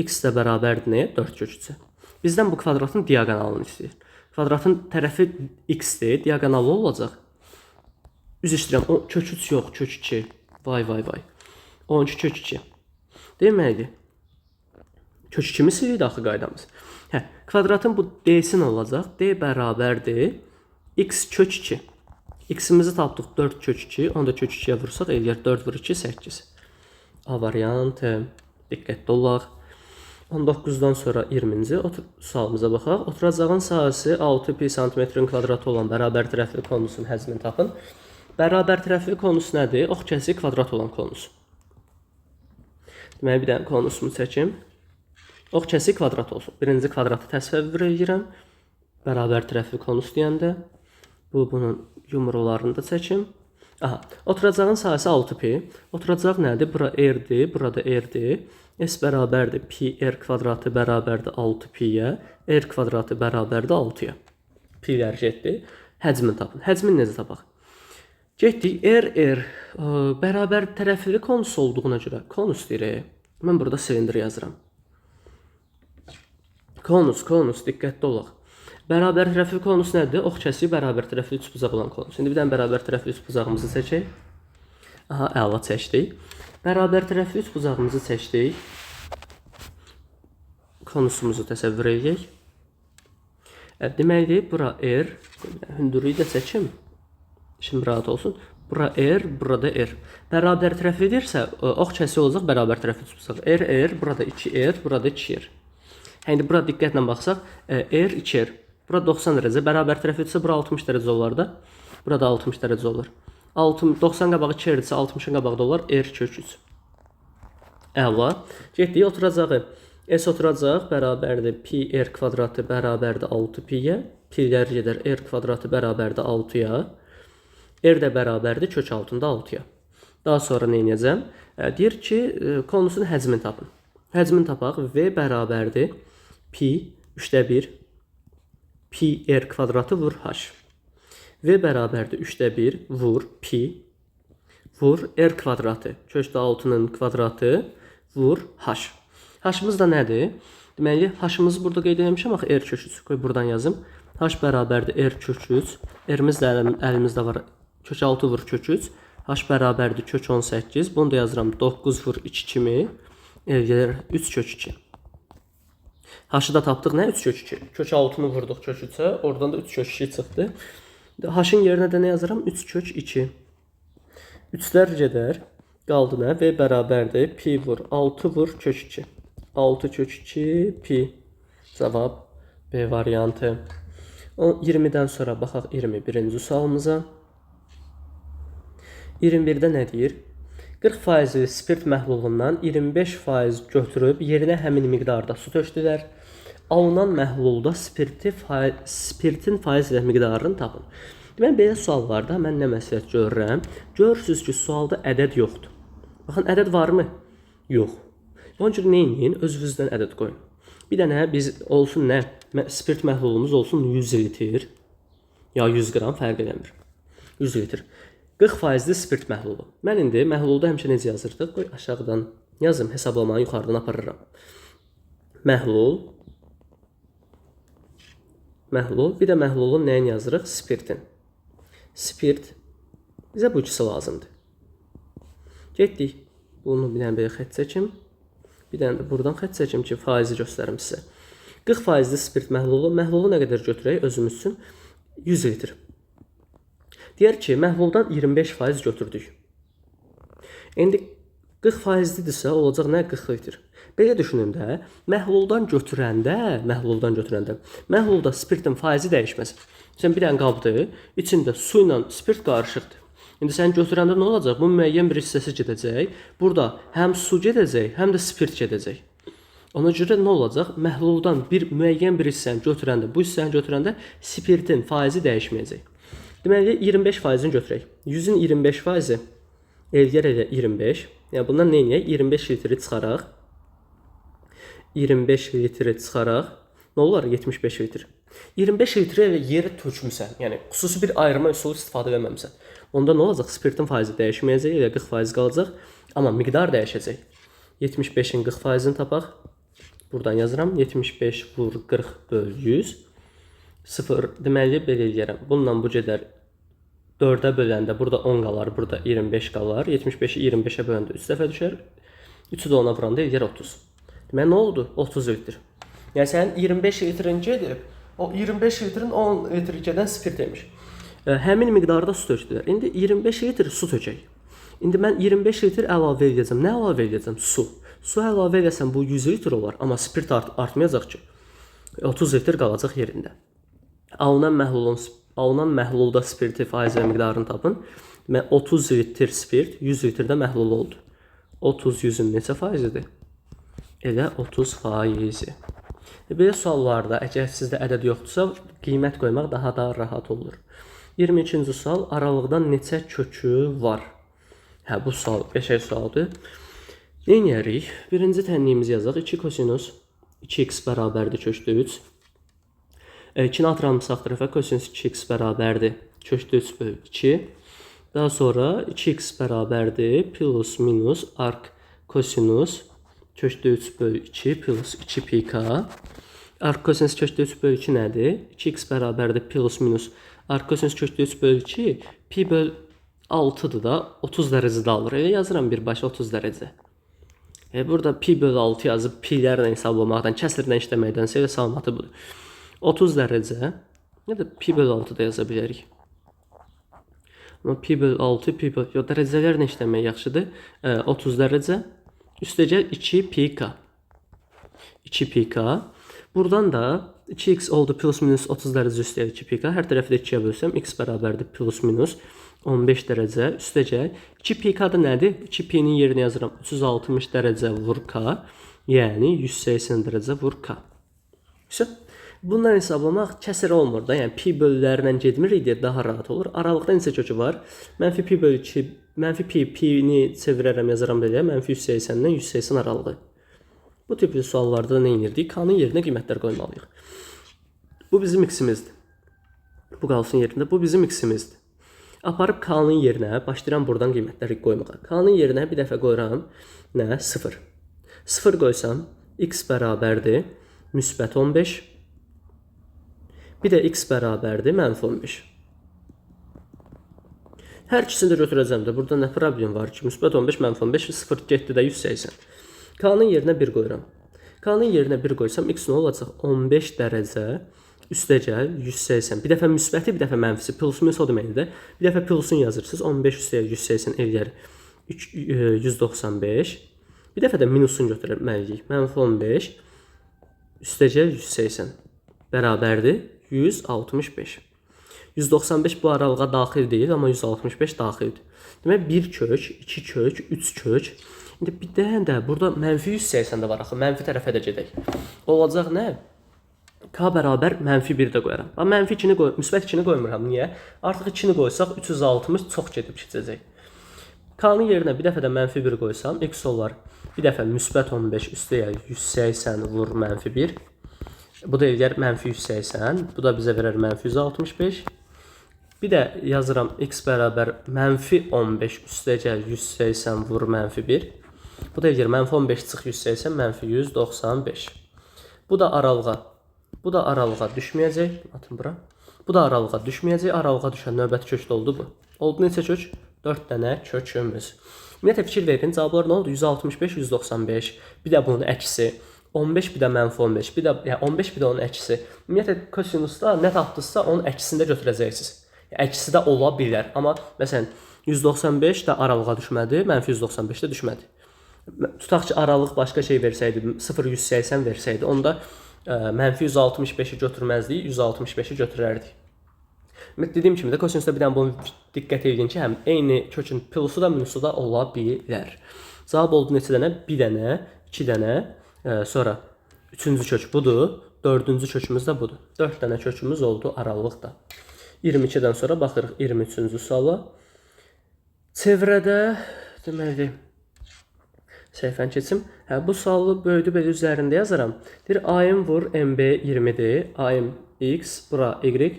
X də bərabərdir nəyə? 4 kök 3-ə. Bizdən bu kvadratın diaqonalını istəyir. Kvadratın tərəfi x-dir, diaqonalı olacaq. Üz işləyirəm, kök 3 yox, kök 2. Vay. 12 kök 2. Deməli, kök 2-mi siliydi axı qaydamız. Kvadratın bu d-si nə olacaq? D bərabərdir x kök 2. X-imizi tapdıq 4 kök 2. Onda kök 2-yə vursaq, eləyər 4 vur 2, 8. A variantı. Diqqətli olaq. 19-dan sonra 20-ci sualımıza baxaq. Oturacağın sahəsi 6 pi santimetrin kvadratı olan bərabər tərəfli konusun həzmini tapın. Bərabər tərəfli konus nədir? Ox kəsi kvadrat olan konus. Deməli, bir dənə konusumu çəkim. Ox kəsi kvadrat olsun. Birinci kvadratı təsəvvür edirəm. Bərabər tərəfli konus deyəndə. Bunun yumrularını da çəkim. Oturacağın sahəsi 6pi. Oturacaq nədir? Bura r-dir, burada r-dir. S bərabərdir pi r kvadratı bərabərdir 6piyə. R kvadratı bərabərdir 6-ya. Pilər getdi. Həcmini tapın. Həcmini necə tapaq? Getdik. R bərabər tərəfli konus olduğuna görə. Konus deyir. Mən burada silindir yazıram. Konus. Diqqətli olaq. Bərabər tərəfli konus nədir? Ox kəsi bərabər tərəfli üçbucaq olan konus. İndi bir dənə bərabər tərəfli üçbucağımızı çəkək. Əla çəkdik. Bərabər tərəfli üçbucağımızı çəkdik. Konusumuzu təsəvvür edək. Deməli, bura r. Hündürlüyü də çəkim. İşim rahat olsun. Bura r, burada r. Bərabər tərəflidirsə, ox kəsi olacaq bərabər tərəfli üçbucaq. R, burada 2r, burada 2r. İndi bura diqqətlə baxsaq, r, 2r. Bura 90 dərəcə, bərabər tərəflidirsə, bura 60 dərəcə olar da. Burada 60 dərəcə olur. 90 qabağı 2r-dirsə, 60-ın qabağı da olar, r kök 3. Əla. Getdik, oturacağı. S oturacaq, bərabərdir pi r kvadratı bərabərdir 6piyə. Pilər gedər, r kvadratı bərabərdir 6-ya. R də bərabərdir kök altında 6-ya. Daha sonra nə edəcəm? Deyir ki, konusun həcmini tapın. Həcmini tapaq. V bərabərdir pi 3/1 pi r kvadratı vur h. V bərabərdir 3/1 vur pi vur r kvadratı. Kökdə 6-nın kvadratı vur h. H-ımız da nədir? Deməli, h-ımızı burada qeyd etmişəm, axı r kök 3. Qoy buradan yazım. H bərabərdir r kök 3. R-imiz də əlimizdə var. Kök 6 vur kök 3. H bərabərdir kök 18. Bunu da yazıram 9 vur 2 kimi. Eləyər 3 kök 2. H-ı da tapdıq nə? 3 kök 2. Kök 6-nı vurduq kök 3-ə. Oradan da 3 kök 2 çıxdı. H-ın yerinə də nə yazıram? 3 kök 2. 3-lər gedər. Qaldı nə? V bərabərdir pi vur 6 vur kök 2. 6 kök 2 pi. Cavab B variantı. 20-dən sonra baxaq 21-ci sualımıza. 21-də nə deyir? 40% spirt məhlulundan 25% götürüb yerinə həmin miqdarda su tökdülər. Alınan məhlulda spirtin faiz və miqdarını tapın. Deməli, belə suallarda mən nə məsləhət görürəm? Görürsünüz ki, sualda ədəd yoxdur. Baxın, ədəd varmı? Yox. Onun üçün nə edin? Özünüzdən ədəd qoyun. Bir dənə biz olsun nə? Spirt məhlulumuz olsun 100 litr ya 100 qram fərq eləmir. 100 litr. 40%-li spirt məhlulu. Mən indi məhlulda həmişə necə yazırdıq? Qoy aşağıdan yazım, hesablamanı yuxarıdan aparıram. Məhlul, bir də məhlulun nəyin yazırıq? Spirtin. Spirt. Bizə bu ikisi lazımdır. Getdik. Bunu bir dənə belə xətt çəkim. Bir dənə də buradan xətt çəkim ki, faizi göstərim sizə. 40%-li spirt məhlulu. Məhlulu nə qədər götürək özümüz üçün? 100 litr. Deyər ki, məhluldan 25% götürdük. İndi 40%-lidirsə olacaq nə? 40 litr. Belə düşünün də, məhluldan götürəndə, məhlulda spirtin faizi dəyişməz. Sən bir dənə qabdır, içində su ilə spirt qarışıqdır. İndi sən götürəndə nə olacaq? Bu müəyyən bir hissəsi gedəcək. Burada həm su gedəcək, həm də spirt gedəcək. Ona görə nə olacaq? Məhluldan müəyyən bir hissəni götürəndə, bu hissəni götürəndə spirtin faizi dəyişməyəcək. Deməli, 25%-ni götürək. 100-ün 25%-i elgər elə 25. Yəni, bundan nə edək? 25 litri çıxaraq. 25 litri çıxaraq. Nə olar? 75 litr. 25 litri elə yerə tökmüsən. Yəni, xüsusi bir ayırma üsulu istifadə eləməmsən. Onda nə olacaq? Spirtin faizi dəyişməyəcək, elə 40% qalacaq. Amma miqdar dəyişəcək. 75-in 40%-ni tapaq. Buradan yazıram. 75 vur 40 böl 100. 0, deməli, belə eləyərəm. Bununla bu gedər 4-ə böləndə, burada 10 qalar, burada 25 qalar. 75-i 25-ə böləndə 3 dəfə düşər. 3-ü də ona vuranda eləyər 30. Deməli, nə oldu? 30 litr. Yəni, sənin 25 litrin gedib, o 25 litrin 10 litr gedən spirt demiş. Həmin miqdarda su tökdülər. İndi 25 litr su tökək. İndi mən 25 litr əlavə edəcəm. Nə əlavə edəcəm? Su. Su əlavə edəsəm bu 100 litr olar, amma spirt artmayacaq ki. 30 litr qalacaq yerində. Alınan məhlulda spirti faiz və miqdarını tapın. 30 litr spirt 100 litrdə məhlul oldu. 30 100-ün neçə faizidir? Elə 30 faizi. Belə suallarda əgər sizdə ədəd yoxdursa, qiymət qoymaq daha da rahat olur. 22-ci sual, aralıqdan neçə kökü var? Bu sual qəşəng sualdır. Nə edərik? Birinci tənliyimizi yazaq. 2 kosinus 2x bərabərdir kökdə 3. 2-ni atıram sağ tərəfə, kosinus 2x bərabərdir kökdə 3 bölü 2. Daha sonra 2x bərabərdir plus minus arc kosinus kökdə 3 bölü 2 plus 2 pi k. Arc kosinus kökdə 3 bölü 2 nədir? 2x bərabərdir plus minus arc kosinus kökdə 3 bölü 2 pi bölü 6-dır da 30 dərəcədə alır. Elə yazıram birbaşa 30 dərəcə. Burada pi bölü 6 yazıb pilərlə hesablamaqdan, kəsrlə işləməkdənsə elə salamatı budur. 30 dərəcə, ya da pi bölü 6 da yaza bilərik. Amma pi bölü 6, pi bölü... Yox, dərəcələrlə işləmək yaxşıdır. 30 dərəcə, üstəcə 2 pi k. 2 pi k. Buradan da 2x oldu plus minus 30 dərəcə üstəyə 2 pi k. Hər tərəfi də 2-yə bölsəm, x bərabərdir plus minus 15 dərəcə üstəcə. 2 pi k da nədir? 2 pi-nin yerinə yazıram. 360 dərəcə vur k, yəni 180 dərəcə vur k. Bundan hesablamaq kəsir olmur da, yəni pi bölülərlə getmirik deyə daha rahat olur. Aralıqda neçə kökü var? Mənfi pi bölü 2, mənfi pi-ni çevirərəm, yazaram belə, mənfi 180-dən 180 aralığı. Bu tipli suallarda da nə edirdik? K-nın yerinə qiymətlər qoymalıyıq. Bu bizim x-imizdir. Bu qalsın yerində, bu bizim x-imizdir. Aparıb K-nın yerinə, başlayıram buradan qiymətləri qoymağa. K-nın yerinə bir dəfə qoyuram, nə? 0. 0 qoysam, x bərabərdir, müsbət 15. Bir də x bərabərdir, mənfi 15. Hər ikisini də götürəcəm də. Burada nə problem var ki? Müsbət 15, mənfi 15, 0 getdi də 180. K-nın yerinə 1 qoyuram. K-nın yerinə 1 qoysam, x nə olacaq? 15 dərəcə üstəgəl 180. Bir dəfə müsbəti, bir dəfə mənfisi. Plus minus o deməkdir də. Bir dəfə plusun yazırsınız. 15 üstəgəl 180 eləyər 195. Bir dəfə də minusun götürməliyik. Mənfi 15. üstəcəl 180 bərabərdir 165. 195 bu aralığa daxil deyil, amma 165 daxildir. Demək 1 kök, 2 kök, 3 kök. İndi bir dənə də burada mənfi 180 də var axı. Mənfi tərəfə də gedək. Olacaq nə? K bərabər mənfi 1 də qoyaram. Amma mənfi 2-ni müsbət 2-ni qoymuram. Niyə? Artıq 2-ni qoysaq 360 çox gedib keçəcək. K-nın yerinə bir dəfə də mənfi 1 qoysam, x olar. Bir dəfə müsbət 15 üstəyə 180 vur mənfi 1. Bu da eləyər mənfi 180. Bu da bizə verər mənfi 165. Bir də yazıram x bərabər mənfi 15 üstəcəl 180 vur mənfi 1. Bu da eləyər mənfi 15 çıx 180 mənfi 195. Bu da aralığa düşməyəcək. Atın bura. Bu da aralığa düşməyəcək. Aralığa düşən növbəti kökdə oldu bu. Oldu neçə kök? 4 dənə kökümüz. Ümumiyyətlə fikir verin. Cavablar nə oldu? 165, 195. Bir də bunun əksi. 15 bir də mənfi 15. Bir də yəni 15 bir də onun əksi. Ümumiyyətlə kosinusda nə tapdınızsa onun əksini də götürəcəksiniz. Əksi də ola bilər. Amma məsələn 195 də aralığa düşmədi, mənfi 195 də düşmədi. Tutaq ki, aralıq başqa şey versəydi, 0-180 versəydi, onda mənfi 165-i götürməzdik, 165-i götürərdik. Dediyim kimi də kosinusda bir dənə bunu diqqət edin ki, həm eyni kökün plusu da, minusu da ola bilər. Cavab oldu neçə dənə? 1 dənə, 2 dənə, sonra 3-cü kök budur, 4-cü kökümüz də budur. 4 dənə kökümüz oldu aralıqda. 22-dən sonra baxırıq 23-cü suala. Çevrədə, deməli, səhifəni keçim. Bu sualı böyüdüb elə üzərində yazaram. Deyir, AM vur MB 20-dir. AM X, bura Y.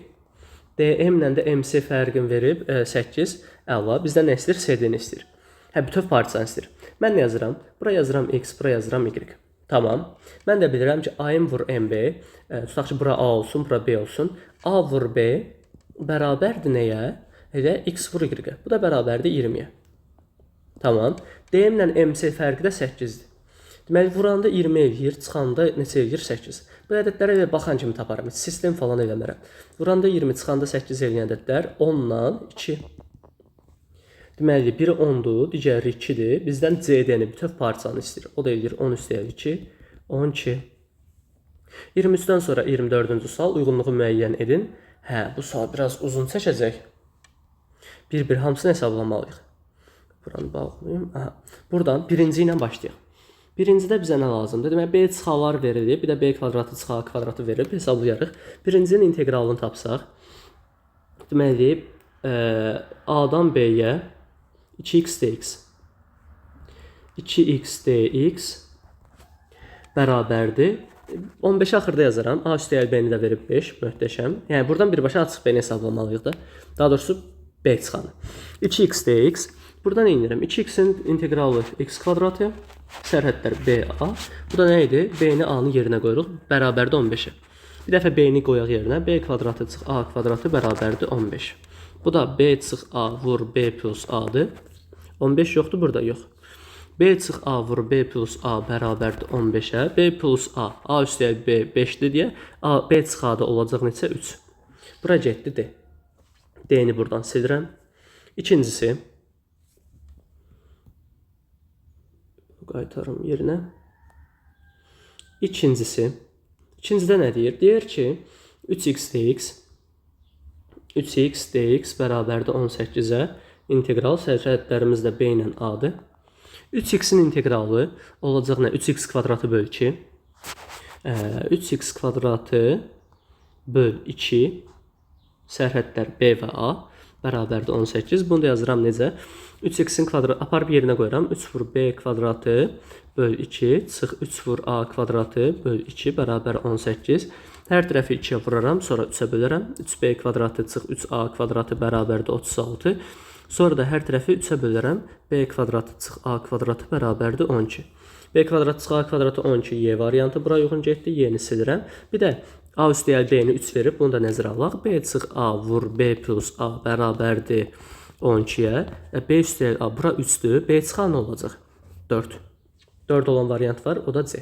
DM ilə də MC fərqin verib 8. Əla. Bizdən nə istəyir? CD-ni istəyir. Bütöv partisanı istəyir. Mən nə yazıram? Bura yazıram X, bura yazıram Y. Tamam. Mən də bilirəm ki, AM vur MB. Tutaq ki, bura A olsun, bura B olsun. A vur B bərabərdir nəyə? Elə X vur Y. Bu da bərabərdir 20-yə. Tamam. DM ilə MC fərqi də 8-dir. Deməli, vuranda 20 eləyir, çıxanda neçə eləyir? 8. Bu ədədləri elə baxan kimi taparam. Heç sistem falan eləmərəm. Vuranda 20, çıxanda 8 eləyən ədədlər 10-la 2. Deməli, biri 10-dur, digəri 2-dir. Bizdən CD-ni bütöv partisanı istəyir. O da eləyir 10 üstəyə 2, 12. 23-dən sonra 24-cü sual uyğunluğu müəyyən edin. Bu sual biraz uzun çəkəcək. Bir-bir hamısını hesablamalıyıq. Buranı bağlayayım. Buradan birinci ilə başlayaq. Birincidə bizə nə lazımdır? Demək, B çıxalar verilib, bir də B kvadratı çıxa kvadratı verilib, hesablayarıq. Birincinin integralını tapsaq, deməli, A-dan B-yə 2x dx 2x dx bərabərdir. 15 axırda yazaram. A üstəgəl B-ni də verib 5. Möhtəşəm. Yəni, buradan birbaşa açıq B-ni hesablamalıyıq da. Daha doğrusu B çıxanı. 2x dx. Buradan eynirəm. 2x-in integralı x kvadratı. Sərhədlər BA. Bu da nə idi? B-ni A-nın yerinə qoyuruq. Bərabərdir 15-ə. Bir dəfə B-ni qoyaq yerinə. B kvadratı çıx A kvadratı bərabərdir 15. Bu da B çıx A vur B plus A-dır. 15 yoxdur burada, yox. B çıx A vur B plus A bərabərdir 15-ə. B plus A. A üstəyə B 5-dir deyə. B çıx A-da olacaq neçə? 3. Bura getdi D. D-ni buradan silirəm. İkincisi. Qaytarım yerinə. İkincidə nə deyir? Deyir ki, 3x dx bərabərdir 18-ə. İntegral sərhədlərimiz də B ilə A-dır. 3x-in integralı olacaq nə? 3x kvadratı böl 2. 3x kvadratı böl 2. Sərhədlər B və A bərabərdir 18. Bunu da yazıram necə? 3x-in kvadratı aparıb yerinə qoyuram. 3 vur B kvadratı böl 2 çıx 3 vur A kvadratı böl 2 bərabər 18. Hər tərəfi 2-yə vuraram, sonra 3-ə bölərəm. 3B kvadratı çıx 3A kvadratı bərabərdir 36. Sonra da hər tərəfi 3-ə bölərəm. B kvadratı çıx A kvadratı bərabərdir 12. B kvadratı çıx A kvadratı 12 Y variantı bura uyğun getdi. Y-ni silirəm. Bir də A üstəgəl B-ni 3 verib, bunu da nəzərə alaq. B çıx A vur B plus A bərabərdir 12-yə. B üstəgəl A bura 3-dür. B çıxa nə olacaq? 4. 4 olan variant var, o da C.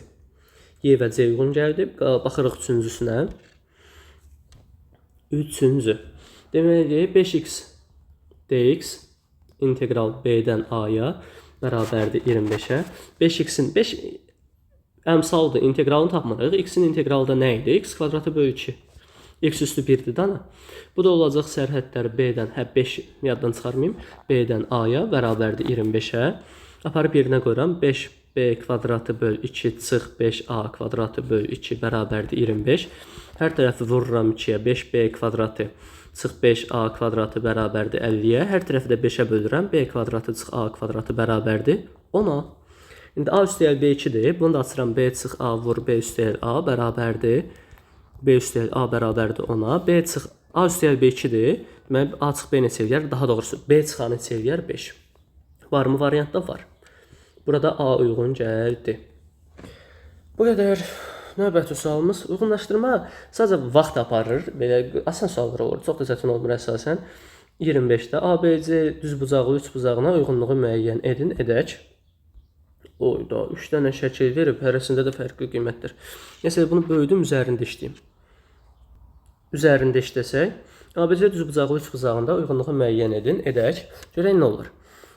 Y və C uyğun gəldi. Baxırıq üçüncüsünə. Üçüncü. Deməli, 5x dx integral B-dən A-ya bərabərdir 25-ə. 5x-in 5 əmsaldır, integralını tapmalıyıq. X-in integralda nə idi? X kvadratı bölü 2. X üstü 1-dir dana. Bu da olacaq sərhədlər B-dən, 5 yaddan çıxarmayım. B-dən A-ya bərabərdir 25-ə. Aparıb yerinə qoyuram. 5B kvadratı böl 2 çıx 5A kvadratı böl 2 bərabərdir 25. Hər tərəfi vururam 2-yə. 5B kvadratı çıx 5A kvadratı bərabərdir 50-yə. Hər tərəfi də 5-ə bölürəm. B kvadratı çıx A kvadratı bərabərdir 10-a. İndi A üstəgəl B2-dir. Bunu da açıram. B çıx A vur B üstəgəl A bərabərdir. B üstəgəl A bərabərdir 10-a. B çıx A üstəgəl B2-dir. Deməli A çıx B neçə eləyər? Daha doğrusu B çıx A neçə eləyər? 5. Varmı variantda? Var. Burada A uyğun gəldi. Bu qədər növbəti sualımız. Uyğunlaşdırma sadəcə vaxt aparır. Belə asan suallar olur. Çox da çətin olmur əsasən. 25-də ABC düzbucaqlı üç bucağına uyğunluğu müəyyən edin, edək. Oyda 3 dənə şəkil verib, hərəsində də fərqli qiymətdir. Məsələn, bunu böldüm, üzərində işləyim. Üzərində işləsək, ABC düzbucaqlı üç bucağında uyğunluğu müəyyən edin, edək. Görək nə olur.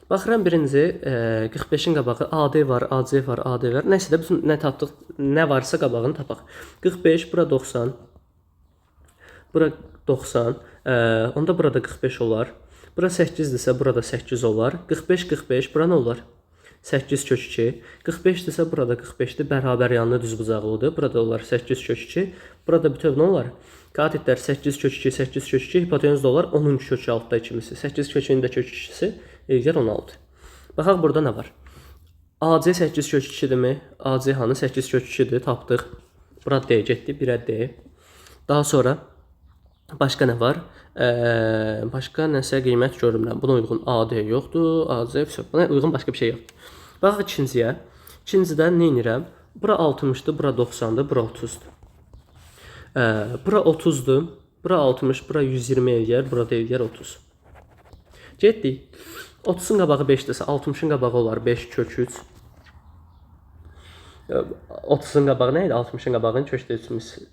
Baxıram birinci 45-in qabağı AD var, AC var, AD var. Nəysə də bütün nə tapdıq, nə varsa qabağını tapaq. 45, bura 90. Bura 90. Onda burada 45 olar. Bura 8-dirsə, burada 8 olar. 45, 45, bura nə olar? 8 kök 2. 45-dirsə, burada 45-dir. Bərabər yanlı düzbucaqlıdır. Burada olar 8 kök 2. Burada bütöv nə olar? Qatitlər 8 kök 2, 8 kök 2. Hipotenüs də olar 10 kök 6-da ikimisi. 8 kökün də kök 2-si eləyər 16. Baxaq burada nə var? AC 8 kök 2-dirmi? AC hanı 8 kök 2-dir. Tapdıq. Bura D getdi. 1-ə D. Daha sonra başqa nə var? Başqa nəsə qiymət görürəm. Buna uyğun AD yoxdur. AC yoxdur. Buna uyğun başqa bir şey yoxdur. Baxaq ikinciyə. İkincidə nə edirəm? Bura 60-dır, bura 90-dır, bura 30-dur. Bura 30-dur, bura 60, bura 120 eləyər, bura da eləyər 30. Getdik. 30-un qabağı 5-dirsə, 60-ın qabağı olar 5 kök 3. 30-un qabağı nə idi? 60-ın qabağının kökdə üçmüsü.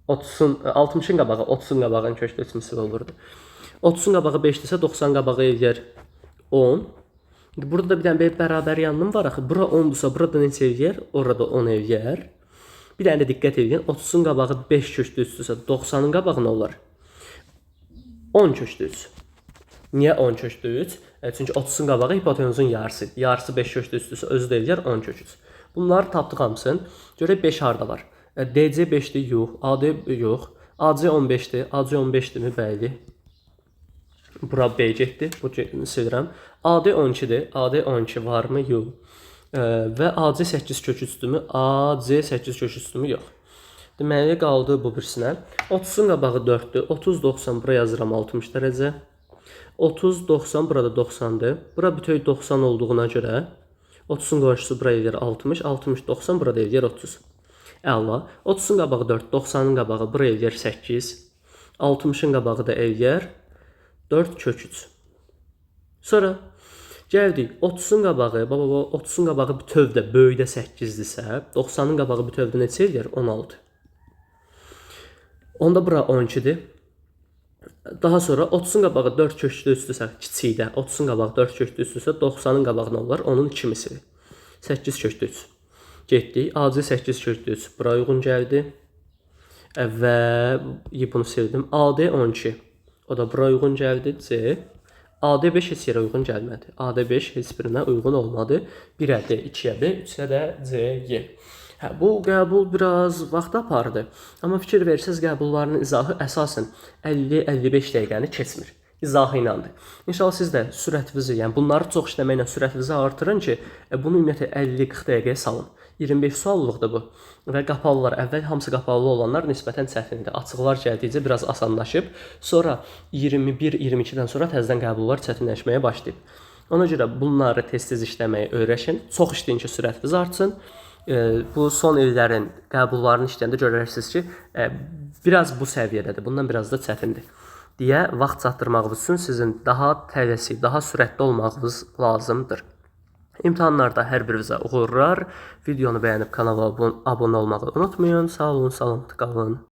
60-ın qabağı 30-un qabağının kökdə üçmüsü olurdu. 30-un qabağı 5-dirsə, 90 qabağı eləyər 10. Burada da bir dənə bərabər yanlım var axı. Bura 10-dursa, burada neçə eləyər? Orada 10 eləyər. Bir dənə də diqqət edin. 30-un qabağı 5 kökdə üçdürsə, 90-ın qabağı nə olar? 10 kökdə 3. Niyə 10 kökdə 3? Çünki 30-un qabağı hipotenüsün yarısı. Yarısı 5 kökdə üçdürsə, özü də eləyər 10 kök 3. Bunları tapdıq hamısını. Görək 5 harda var? DC 5-dir, yox. AD yox. AC 15-dir. AC 15-dirmi? Bəli. Bura B getdi. Bu silirəm. AD 12-dir. AD 12 varmı? Yox. Və AC 8 kök 3-dürmü? AC 8 kök 3-dürmü? Yox. Deməli qaldı bu birisinə. 30-un qabağı 4-dür. 30 90 bura yazıram 60 dərəcə. 30 90 burada 90-dır. Bura bütöv 90 olduğuna görə 30-un qonşusu bura eləyər 60, 60 90 burada eləyər 30. Əla. 30-un qabağı 4, 90-ın qabağı bura eləyər 8. 60-ın qabağı da eləyər 4 kök 3. Sonra gəldik 30-un qabağı, 30-un qabağı bütövdə böyükdə 8-dirsə, 90-ın qabağı bütövdə neçə eləyər? 16. Onda bura 12-dir. Daha sonra 30-un qabağı 4 kökdə üstdürsə, kiçikdə, 30-un qabağı 4 kökdə üstdürsə, 90-ın qabağı nə olar? Onun ikimisidir. 8 kökdə 3. Getdik. AC 8 kökdə 3. Bura uyğun gəldi. Və bunu sildim. AD 12. O da bura uyğun gəldi. C. AD 5 heç yerə uyğun gəlmədi. AD 5 heç birinə uyğun olmadı. 1-ə D, 2-yə B, 3-ə də C, Y. Bu qəbul biraz vaxt apardı. Amma fikir versəz qəbulların izahı əsasən 50-55 dəqiqəni keçmir. İzahı inandı. İnşallah siz də sürətinizi, yəni bunları çox işləməklə sürətinizi artırın ki, bunu ümumiyyətlə 50-40 dəqiqəyə salın. 25 suallıqdır bu. Və qapalılar, əvvəl hamısı qapalı olanlar nisbətən çətindir. Açıqlar gəldikcə biraz asanlaşıb, sonra 21-22-dən sonra təzədən qəbullar çətinləşməyə başlayıb. Ona görə bunları tez-tez işləməyi öyrəşin. Çox işləyin ki, sürətiniz artsın. Bu son illərin qəbullarını işləyəndə görərsiniz ki, biraz bu səviyyədədir, bundan biraz da çətindir deyə vaxt çatdırmağınız üçün sizin daha tələsik, daha sürətli olmağınız lazımdır. İmtahanlarda hər birinizə uğurlar. Videonu bəyənib kanala abunə olmağı unutmayın. Sağ olun, salamat qalın.